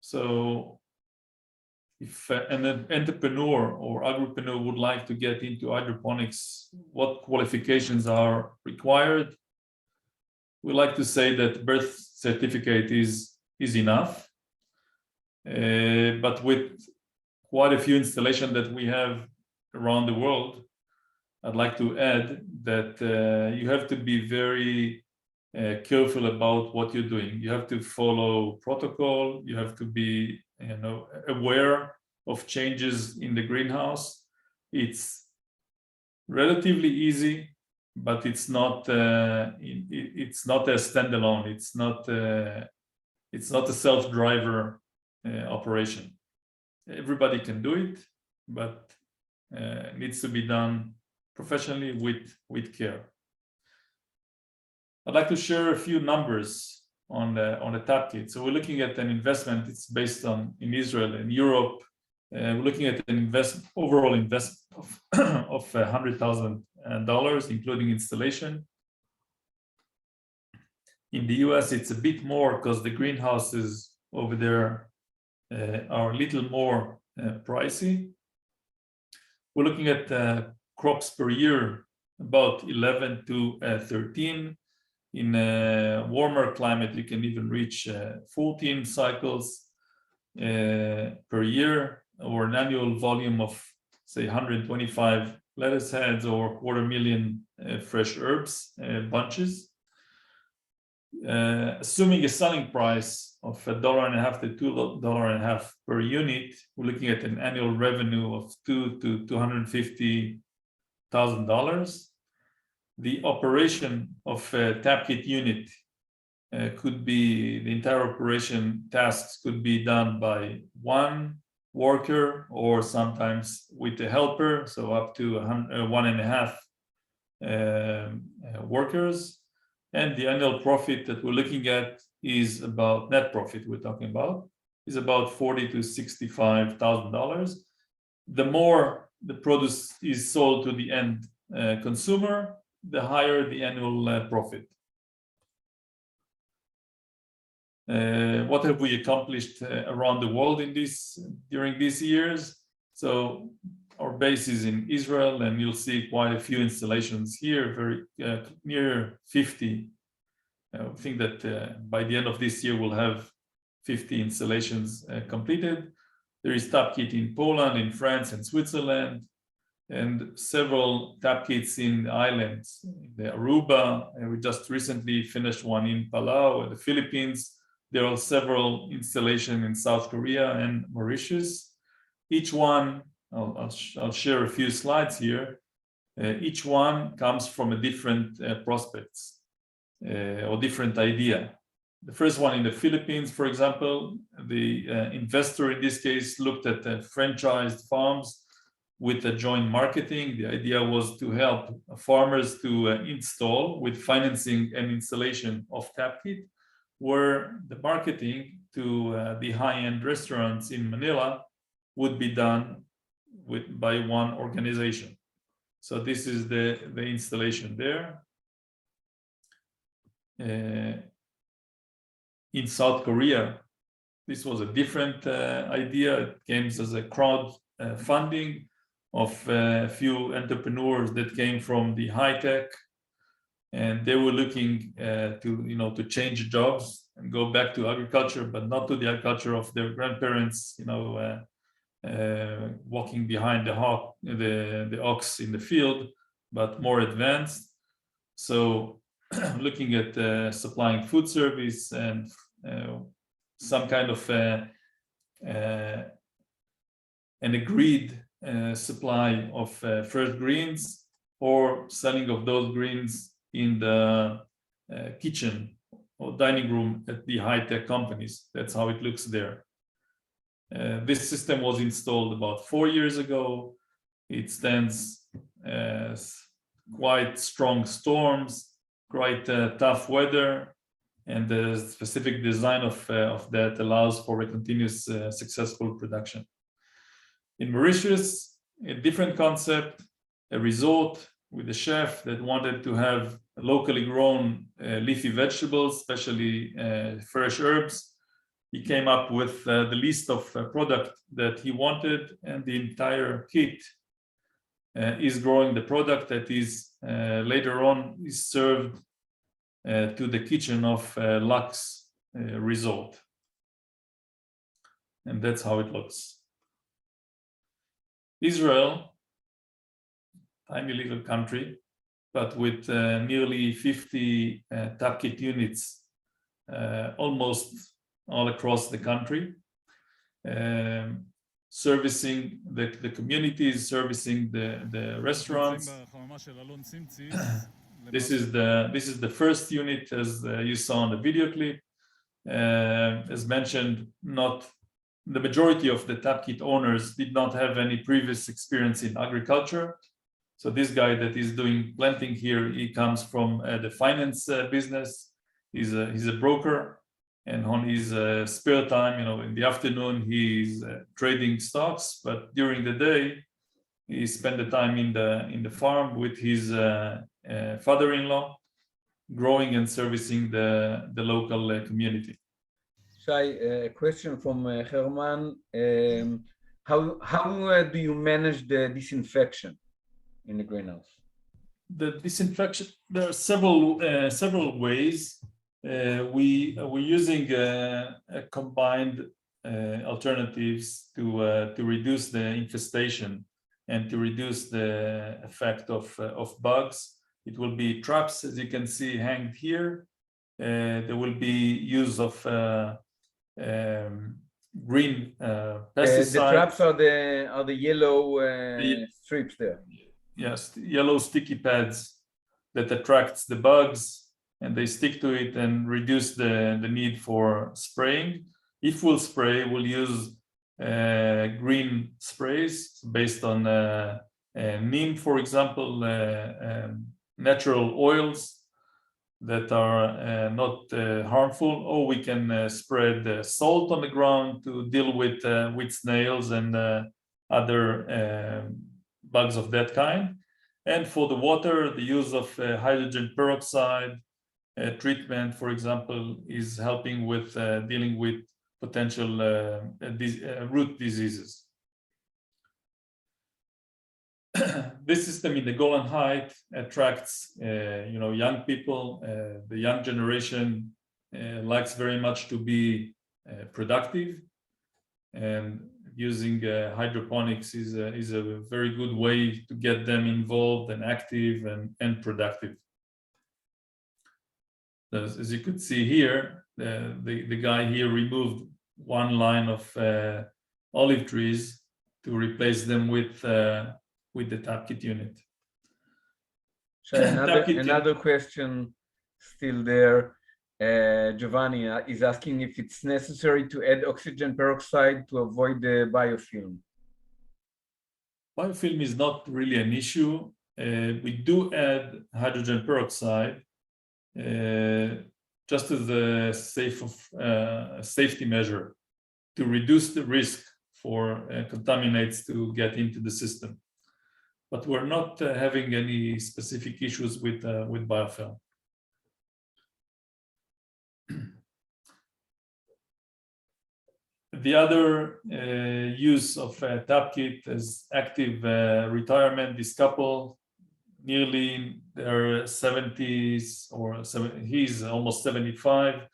So if an entrepreneur or agripreneur would like to get into hydroponics, what qualifications are required? We like to say that birth certificate is enough, but with quite a few installations that we have around the world, I'd like to add that you have to be very careful about what you're doing. You have to follow protocol. You have to be, aware of changes in the greenhouse. It's relatively easy, but it's not a standalone. It's not a self-driver operation. Everybody can do it, but it needs to be done professionally with care. I'd like to share a few numbers on the tap kit. So we're looking at an investment. It's based in Israel and Europe. We're looking at an overall investment of $100,000, including installation. In the US, it's a bit more because the greenhouses over there are a little more pricey. We're looking at crops per year, about 11 to 13. In a warmer climate, you can even reach 14 cycles per year, or an annual volume of, say, 125 lettuce heads or 250,000 fresh herbs bunches. Assuming a selling price of $1.50 to $2.50 per unit, we're looking at an annual revenue of $200,000 to $250,000. The operation of a tap kit unit could be, the entire operation tasks could be done by one worker or sometimes with a helper, so up to 1.5 workers. And the annual profit that we're looking at is about, net profit we're talking about, is about $40,000 to $65,000. The more the produce is sold to the end consumer, the higher the annual profit. What have we accomplished around the world during these years? So our base is in Israel, and you'll see quite a few installations here, very near 50. I think that by the end of this year, we'll have 50 installations completed. There is tap kit in Poland, in France, and Switzerland, and several tap kits in islands, the Aruba, and we just recently finished one in Palau, the Philippines. There are several installations in South Korea and Mauritius. Each one, I'll share a few slides here. Each one comes from a different prospects or different idea. The first one in the Philippines, for example, the investor in this case looked at franchised farms with a joint marketing. The idea was to help farmers to install with financing and installation of tap kit, where the marketing to the high-end restaurants in Manila would be done by one organization. So this is the installation there. In South Korea, this was a different idea. It came as a crowd funding of a few entrepreneurs that came from the high tech, and they were looking to change jobs and go back to agriculture, but not to the agriculture of their grandparents, walking behind the ox in the field, but more advanced. So looking at supplying food service and some kind of an agreed supply of fresh greens, or selling of those greens in the kitchen or dining room at the high-tech companies. That's how it looks there. This system was installed about 4 years ago. It stands quite strong storms, quite tough weather, and the specific design of that allows for a continuous successful production. In Mauritius, a different concept, a resort with a chef that wanted to have locally grown leafy vegetables, especially fresh herbs. He came up with the list of product that he wanted, and the entire kit is growing the product that is later on is served to the kitchen of Lux Resort. And that's how it looks. Israel, tiny little country, but with nearly 50 tap kit units almost all across the country, servicing the communities, servicing the restaurants. This is the first unit, as you saw on the video clip. As mentioned, the majority of the tap kit owners did not have any previous experience in agriculture. So this guy that is doing planting here, he comes from the finance business. He's a broker, and on his spare time, in the afternoon, he's trading stocks. But during the day, he spent the time in the farm with his father-in-law, growing and servicing the local community. Shai, a question from Herman. How do you manage the disinfection in the greenhouse? The disinfection, there are several ways. We're using combined alternatives to reduce the infestation and to reduce the effect of bugs. It will be traps, as you can see, hanged here. There will be use of green pesticides. The traps are the yellow strips there. Yes, yellow sticky pads that attracts the bugs, and they stick to it and reduce the need for spraying. If we'll spray, we'll use green sprays based on neem, for example, natural oils that are not harmful, or we can spread salt on the ground to deal with snails and other bugs of that kind. And for the water, the use of hydrogen peroxide treatment, for example, is helping with dealing with potential root diseases. This system in the Golan Heights attracts young people. The young generation likes very much to be productive, and using hydroponics is a very good way to get them involved and active and productive. As you could see here, the guy here removed one line of olive trees to replace them with the TapKit unit. So another question still there. Giovanni is asking if it's necessary to add oxygen peroxide to avoid the biofilm. Biofilm is not really an issue. We do add hydrogen peroxide just as a safety measure to reduce the risk for contaminants to get into the system. But we're not having any specific issues with biofilm. The other use of TapKit is active retirement. This couple, nearly in their 70s, he's almost 75.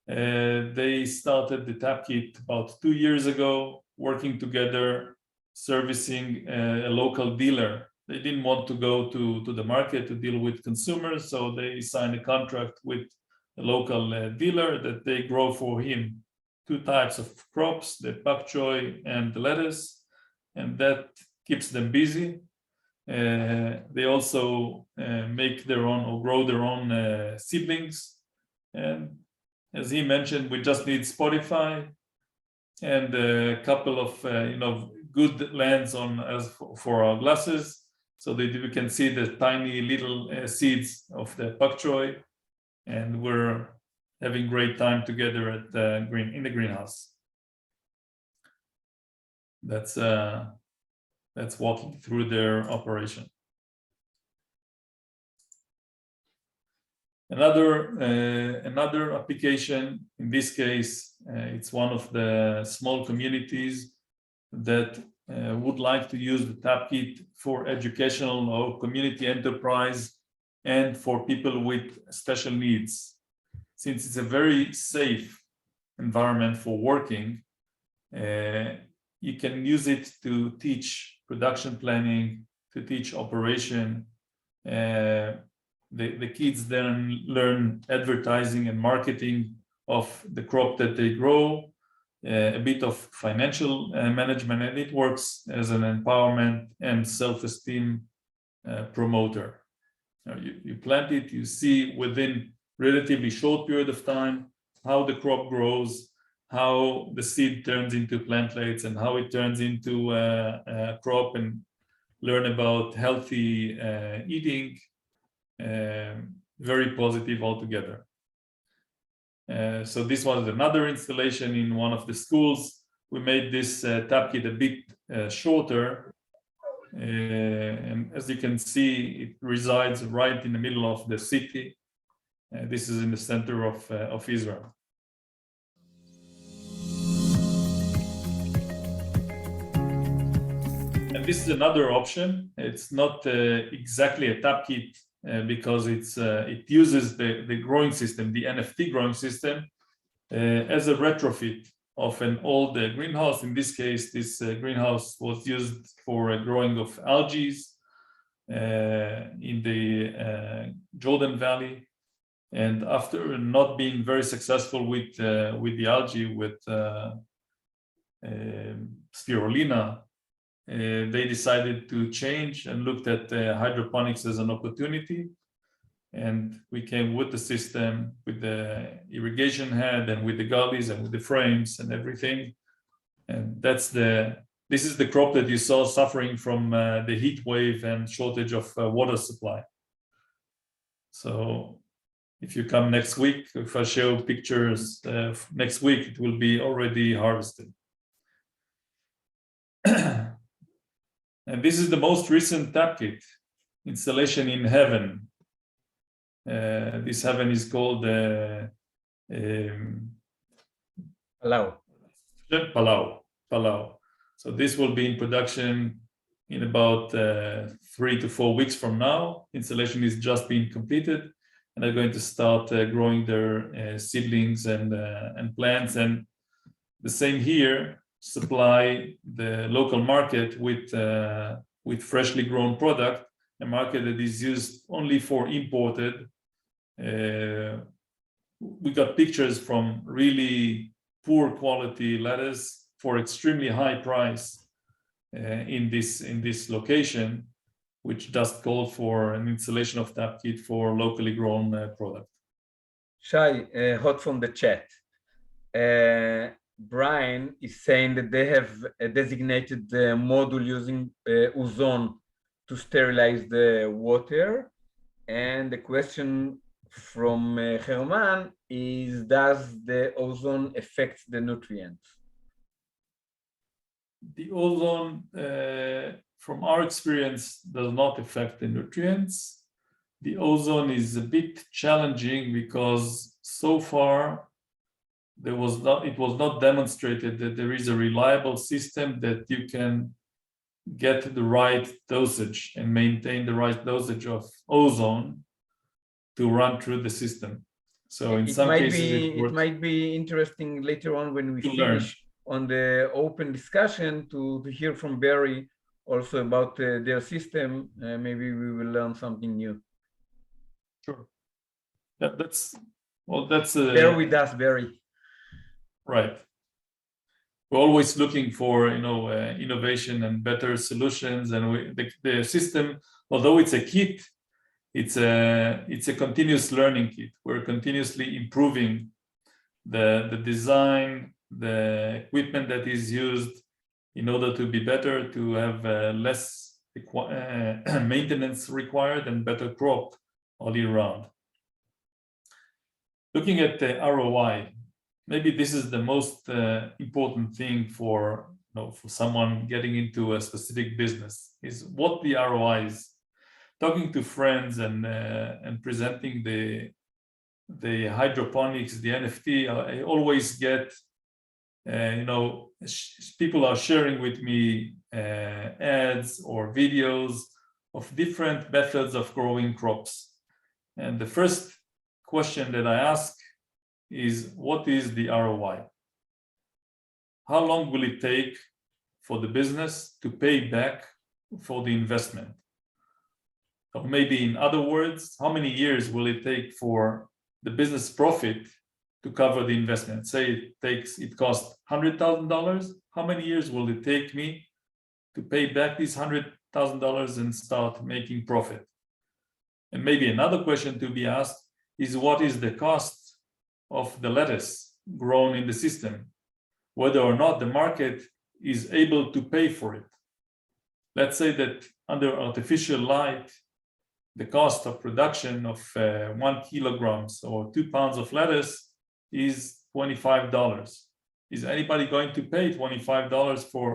They started the TapKit about 2 years ago, working together, servicing a local dealer. They didn't want to go to the market to deal with consumers, so they signed a contract with a local dealer that they grow for him 2 types of crops, the pak choy and the lettuce, and that keeps them busy. They also make their own or grow their own seedlings. And as he mentioned, we just need Spotify and a couple of good lens for our glasses, so that we can see the tiny little seeds of the pak choy, and we're having great time together at in the greenhouse. That's walking through their operation. Another application, in this case, it's one of the small communities that would like to use the TapKit for educational or community enterprise and for people with special needs. Since it's a very safe environment for working, you can use it to teach production planning, to teach operation. The kids then learn advertising and marketing of the crop that they grow, a bit of financial management, and it works as an empowerment and self-esteem promoter. You plant it, you see within relatively short period of time how the crop grows, how the seed turns into plantlets, and how it turns into a crop, and learn about healthy eating. Very positive altogether. So this was another installation in one of the schools. We made this TapKit a bit shorter, and as you can see, it resides right in the middle of the city. This is in the center of Israel. And this is another option. It's not exactly a TapKit because it uses the growing system, the NFT growing system, as a retrofit of an old greenhouse. In this case, this greenhouse was used for growing of algae in the Jordan Valley. And after not being very successful with the algae, with spirulina, they decided to change and looked at hydroponics as an opportunity. And we came with the system, with the irrigation head and with the gullies and with the frames and everything. And this is the crop that you saw suffering from the heat wave and shortage of water supply. So if you come next week, if I show pictures next week, it will be already harvested. And this is the most recent TapKit installation in heaven. This heaven is called Palau. So this will be in production in about 3 to 4 weeks from now. Installation is just being completed. and they're going to start growing their seedlings and plants. And the same here, supply the local market with freshly grown product, a market that is used only for imported. We got pictures from really poor quality lettuce for extremely high price in this location, which just called for an installation of tap kit for locally grown product. Shai, hot from the chat. Brian is saying that they have a designated module using ozone to sterilize the water. And the question from Herman is, does the ozone affect the nutrients? The ozone, from our experience, does not affect the nutrients. The ozone is a bit challenging because so far it was not demonstrated that there is a reliable system that you can get the right dosage and maintain the right dosage of ozone to run through the system. So in some cases it might be interesting later on when we finish on the open discussion to hear from Barry also about their system. Maybe we will learn something new. Sure. That's Bear with us, Barry. Right. We're always looking for innovation and better solutions, and the system, although it's a kit, it's a continuous learning kit. We're continuously improving the design, the equipment that is used in order to be better, to have less maintenance required and better crop all year round. Looking at the ROI, maybe this is the most important thing for someone getting into a specific business, is what the ROI is. Talking to friends and presenting the hydroponics, the NFT, I always get, people are sharing with me ads or videos of different methods of growing crops. And the first question that I ask is, what is the ROI? How long will it take for the business to pay back for the investment? Or maybe in other words, how many years will it take for the business profit to cover the investment? Say it costs $100,000. How many years will it take me to pay back these $100,000 and start making profit? And maybe another question to be asked is, what is the cost of the lettuce grown in the system? Whether or not the market is able to pay for it. Let's say that under artificial light, the cost of production of 1 kilogram or 2 pounds of lettuce is $25. Is anybody going to pay $25 for,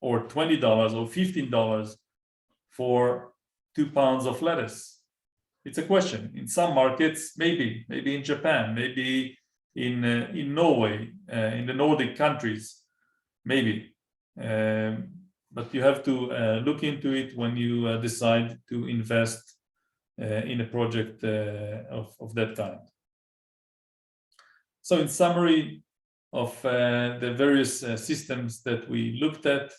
or $20 or $15 for 2 pounds of lettuce? It's a question. In some markets, maybe in Japan, maybe in Norway, in the Nordic countries, maybe. But you have to look into it when you decide to invest in a project of that kind. So in summary of the various systems that we looked at,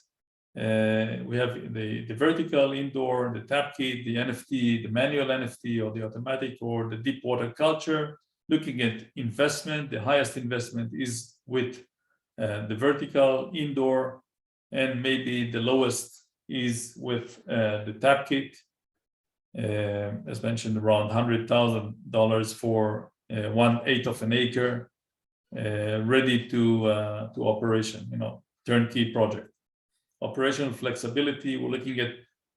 we have the vertical indoor, the tap kit, the NFT, the manual NFT, or the automatic, or the deep water culture. Looking at investment, the highest investment is with the vertical indoor, and maybe the lowest is with the tap kit, as mentioned, around $100,000 for 1/8 of an acre, ready to operation, turnkey project. Operational flexibility, we're looking at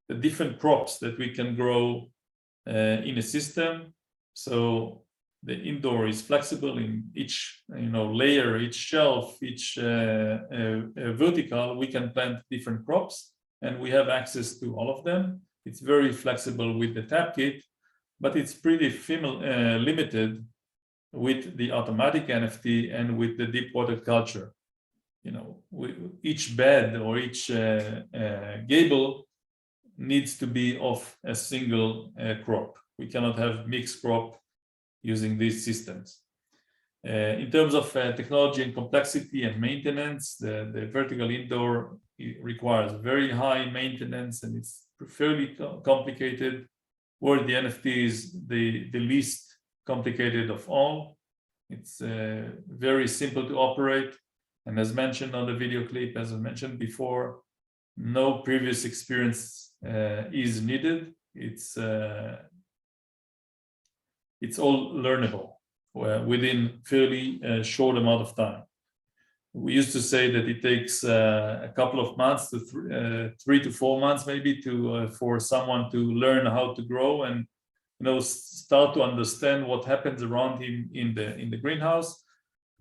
the different crops that we can grow in a system. So the indoor is flexible in each layer, each shelf, each vertical. We can plant different crops, and we have access to all of them. It's very flexible with the tap kit, but it's pretty limited with the automatic NFT and with the deep water culture. Each bed or each gable needs to be of a single crop. we cannot have mixed crop using these systems. In terms of technology and complexity and maintenance, the vertical indoor requires very high maintenance and it's fairly complicated, where the NFT is the least complicated of all. It's very simple to operate. And as mentioned on the video clip, as I mentioned before, no previous experience is needed. It's all learnable within fairly short amount of time. We used to say that it takes a couple of months to 3 to 4 months maybe to for someone to learn how to grow and start to understand what happens around him in the greenhouse.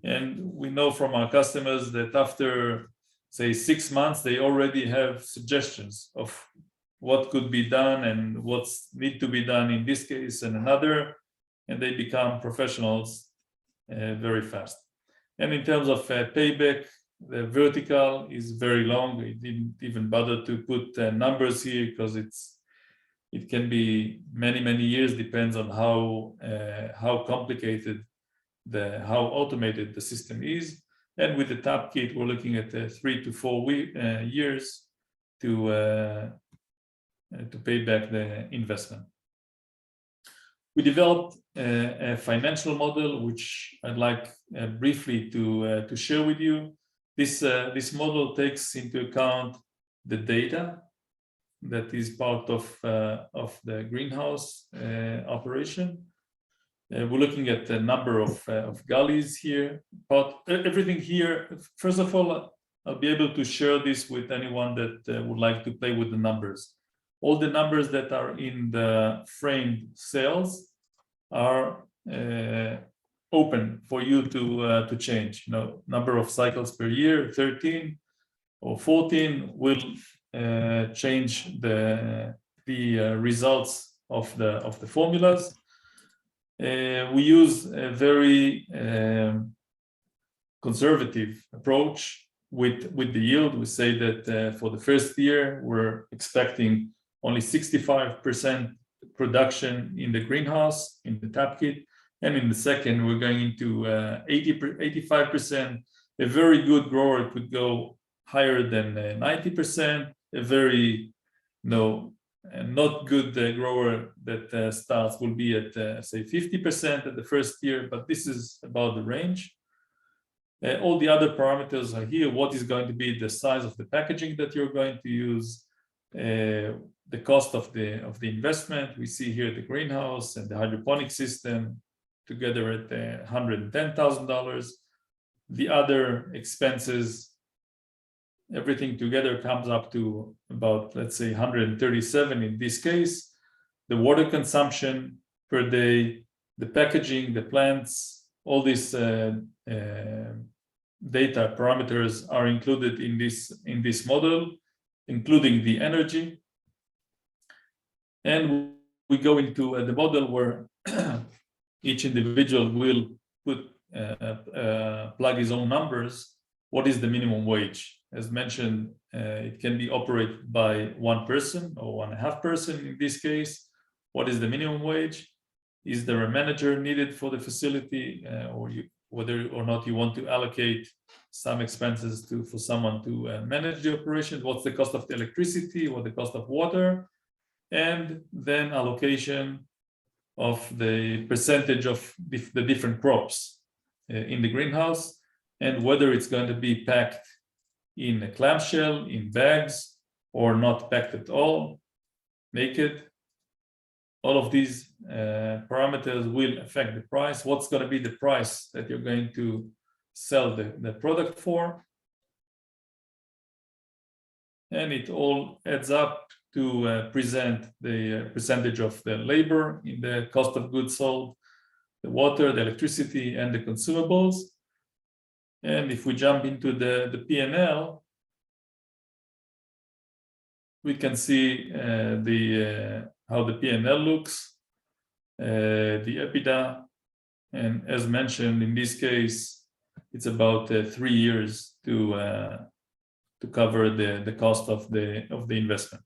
And we know from our customers that after say 6 months they already have suggestions of what could be done and what's need to be done in this case and another, and they become professionals very fast. And in terms of payback, the vertical is very long. We didn't even bother to put numbers here because it can be many years, depends on how complicated how automated the system is. And with the top kit, we're looking at 3 to 4 years to pay back the investment. We developed a financial model, which I'd like briefly to share with you. This model takes into account the data that is part of the greenhouse operation. We're looking at a number of gullies here, but everything here, first of all, I'll be able to share this with anyone that would like to play with the numbers. All the numbers that are in the framed cells are open for you to change. Number of cycles per year, 13 or 14, will change the results of the formulas. We use a very conservative approach with the yield. We say that for the first year, we're expecting only 65% production in the greenhouse, in the tap kit. And in the second, we're going into 85%. A very good grower could go higher than 90%. A very not good grower that starts will be at say 50% at the first year, but this is about the range. All the other parameters are here. What is going to be the size of the packaging that you're going to use, the cost of the investment. We see here the greenhouse and the hydroponic system together at $110,000. The other expenses, everything together comes up to about, let's say, 137 in this case. The water consumption per day, the packaging, the plants, all these data parameters are included in this model, including the energy. And we go into the model where each individual will plug his own numbers. What is the minimum wage? As mentioned, it can be operated by one person or 1.5 person in this case. What is the minimum wage? Is there a manager needed for the facility, or whether or not you want to allocate some expenses for someone to manage the operation? What's the cost of the electricity? What the cost of water? And then allocation of the percentage of the different crops in the greenhouse, and whether it's going to be packed in a clamshell, in bags, or not packed at all, naked. All of these parameters will affect the price. What's going to be the price that you're going to sell the product for? And it all adds up to present the percentage of the labor in the cost of goods sold, the water, the electricity, and the consumables. And if we jump into the P&L, we can see how the P&L looks, the EBITDA, and as mentioned, in this case, it's about 3 years to cover the cost of the investment.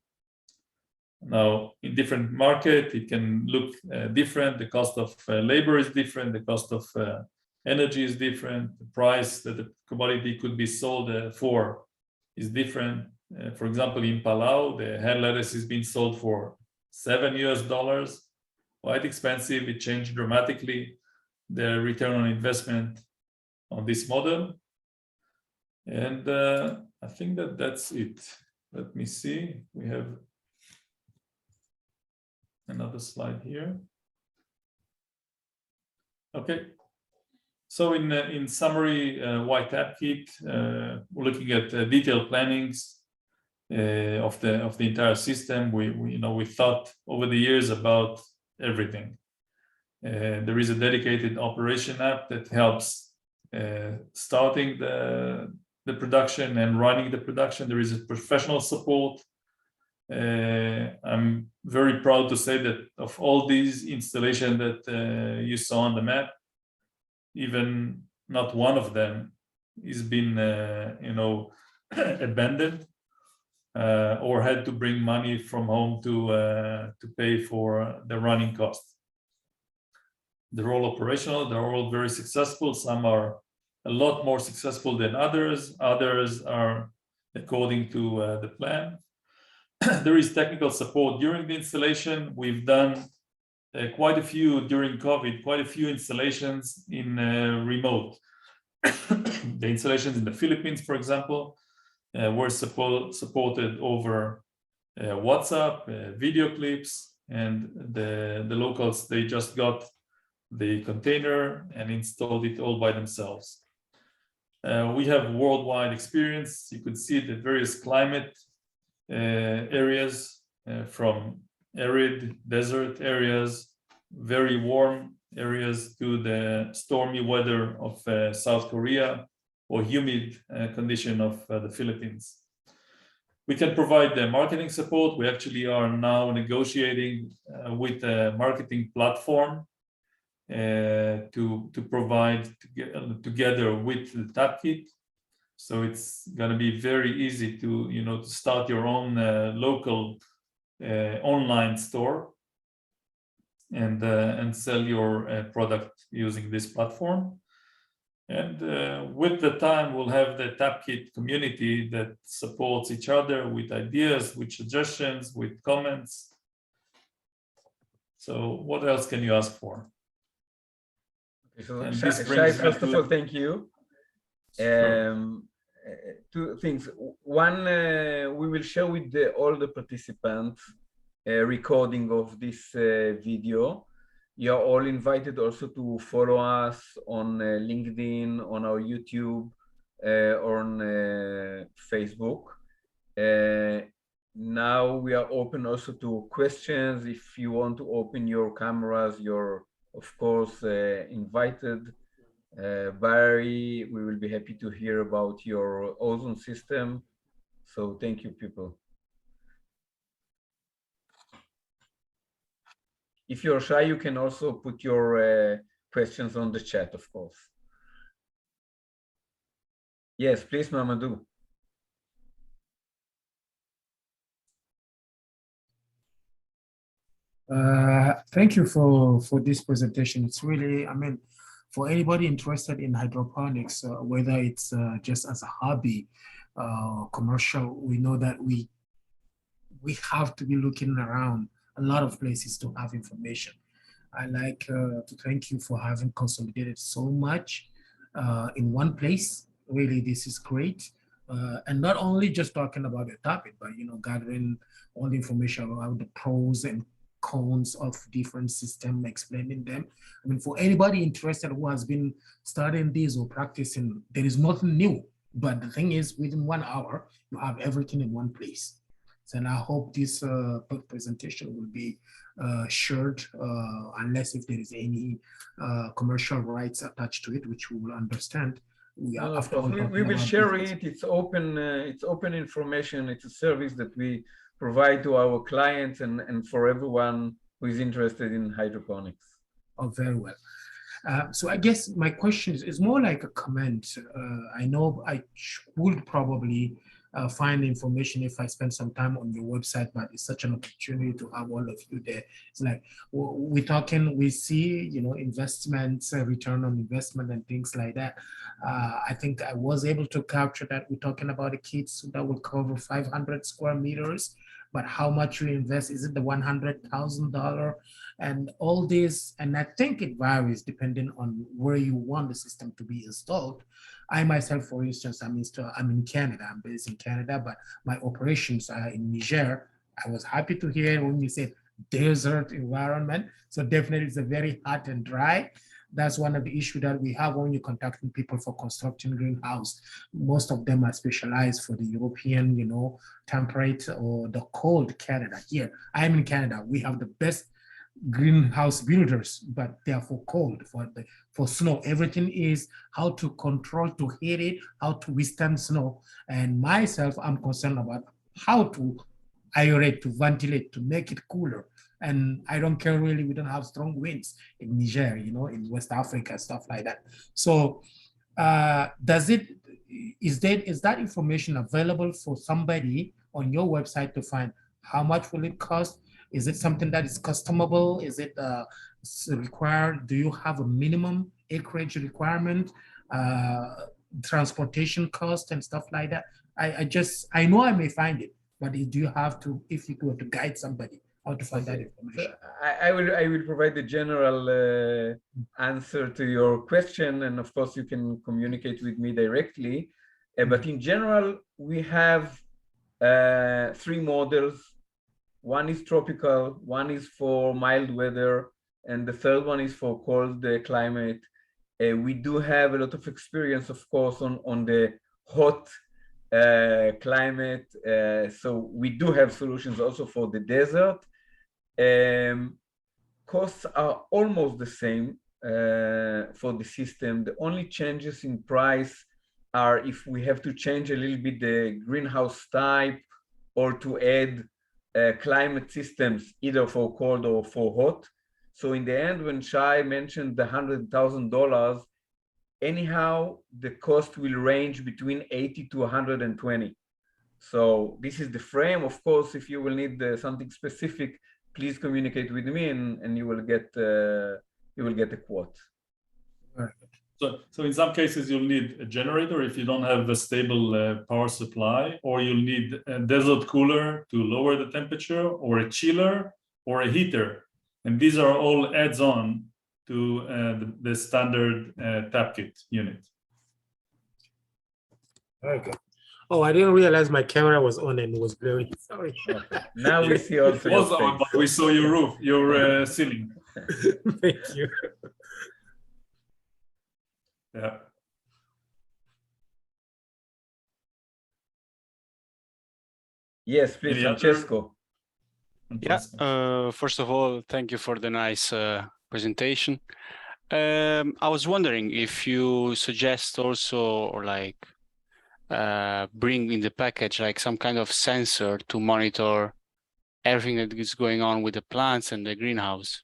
Now, in different market, it can look different. The cost of labor is different. The cost of energy is different. The price that the commodity could be sold for is different. For example, in Palau, the hand lettuce is being sold for $7, quite expensive. It changed dramatically the return on investment on this model. And I think that that's it. Let me see. We have another slide here. Okay. So in summary, why TapKit? We're looking at detailed plannings of the entire system. We thought over the years about everything. There is a dedicated operation app that helps starting the production and running the production. There is a professional support. I'm very proud to say that of all these installations that you saw on the map, even not one of them has been, abandoned or had to bring money from home to pay for the running costs. They're all operational. They're all very successful. Some are a lot more successful than others. Others are according to the plan. There is technical support during the installation. We've done quite a few during COVID, quite a few installations in remote. The installations in the Philippines, for example, were supported over WhatsApp, video clips, and the locals, they just got the container and installed it all by themselves. We have worldwide experience. You could see the various climate areas from arid desert areas, very warm areas, to the stormy weather of South Korea or humid condition of the Philippines. We can provide the marketing support. We actually are now negotiating with a marketing platform to provide together with the TapKit. So it's going to be very easy to start your own local online store and sell your product using this platform. And with the time, we'll have the TapKit community that supports each other with ideas, with suggestions, with comments. So what else can you ask for? So Shai, first of all, thank you. Sure. Two things. One, we will share with all the participants a recording of this video. You're all invited also to follow us on LinkedIn, on our YouTube, or on Facebook. Now we are open also to questions. If you want to open your cameras, you're of course invited. Barry, we will be happy to hear about your ozone system. So thank you, people. If you're shy, you can also put your questions on the chat, of course. Yes, please, Mamadou. Thank you for this presentation. It's really, for anybody interested in hydroponics, whether it's just as a hobby, commercial, we know that we have to be looking around a lot of places to have information. I like to thank you for having consolidated so much in one place. Really, this is great. And not only just talking about the topic, but gathering all the information about the pros and cons of different systems, explaining them. For anybody interested who has been studying this or practicing, there is nothing new. But the thing is, within 1 hour, you have everything in one place. And I hope this presentation will be shared, unless if there is any commercial rights attached to it, which we will understand. We will share it. It's open information. It's a service that we provide to our clients and for everyone who is interested in hydroponics. Oh, very well. So I guess my question is more like a comment. I know I would probably find information if I spend some time on your website, but it's such an opportunity to have all of you there. It's like we're talking, we see, investments, return on investment and things like that. I think I was able to capture that. We're talking about the kits that will cover 500 square meters, but how much you invest, is it the $100,000 and all this? And I think it varies depending on where you want the system to be installed. I myself, for instance, I'm in Canada, I'm based in Canada, but my operations are in Niger. I was happy to hear when you said desert environment. So definitely it's a very hot and dry. That's one of the issues that we have when you're contacting people for constructing greenhouse. Most of them are specialized for the European, temperate or the cold Canada. Here, I'm in Canada. We have the best greenhouse builders, but they are for cold, for snow. Everything is how to control, to heat it, how to withstand snow. And myself, I'm concerned about how to aerate, to ventilate, to make it cooler. And I don't care really, we don't have strong winds in Niger, in West Africa, stuff like that. So is that information available for somebody on your website to find how much will it cost? Is it something that is customable? Is it required? Do you have a minimum acreage requirement, transportation cost and stuff like that? I know I may find it, but do you have to, if you were to guide somebody, how to find that information? I will provide the general answer to your question, and of course you can communicate with me directly. But in general, we have 3 models. One is tropical, one is for mild weather, and the third one is for cold climate. We do have a lot of experience, of course, on the hot climate. So we do have solutions also for the desert. Costs are almost the same for the system. The only changes in price are if we have to change a little bit the greenhouse type or to add climate systems, either for cold or for hot. So in the end, when Shai mentioned the $100,000, anyhow, the cost will range between 80 to 120. So this is the frame. Of course, if you will need something specific, please communicate with me, and you will get a quote. So in some cases, you'll need a generator if you don't have a stable power supply, or you'll need a desert cooler to lower the temperature, or a chiller, or a heater. And these are all adds-on to the standard tap kit unit. Very good. Oh, I didn't realize my camera was on and was blurry. Sorry. Okay. Now we see also your face. But we saw your roof, your ceiling. Thank you. Yeah. Yes, please, Francesco. Yeah, first of all, thank you for the nice presentation. I was wondering if you suggest also, or like bring in the package like some kind of sensor to monitor everything that is going on with the plants and the greenhouse.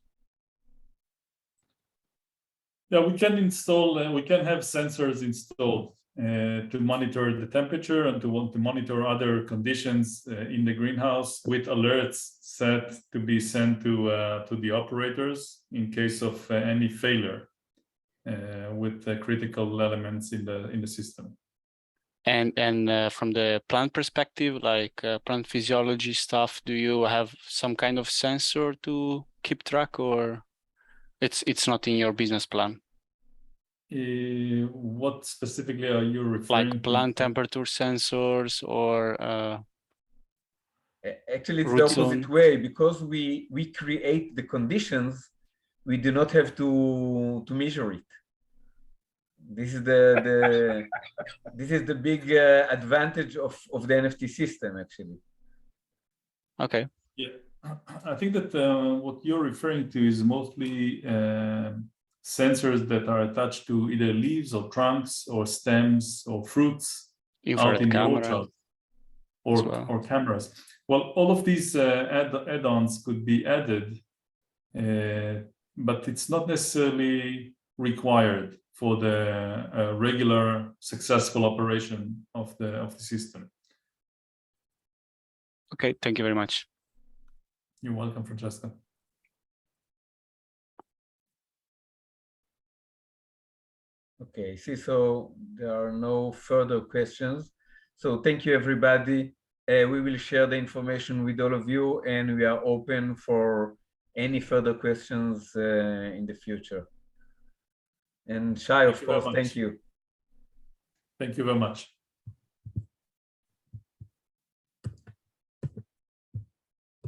Yeah, we can install, we can have sensors installed to monitor the temperature and to monitor other conditions in the greenhouse, with alerts set to be sent to the operators in case of any failure with critical elements in the system. And from the plant perspective, like plant physiology stuff, do you have some kind of sensor to keep track, or it's not in your business plan? What specifically are you referring to? Like plant temperature sensors, or actually it's the opposite way, because we create the conditions, we do not have to measure it. This is the big advantage of the NFT system, actually. Okay. Yeah, I think that what you're referring to is mostly sensors that are attached to either leaves or trunks or stems or fruits out in the orchard, or cameras. Well, all of these add-ons could be added, but it's not necessarily required for the regular successful operation of the system. Okay, thank you very much. You're welcome, Francesca. Okay, see, so there are no further questions. So thank you, everybody. We will share the information with all of you, and we are open for any further questions in the future. And Shai, of course, thank you. Thank you very much.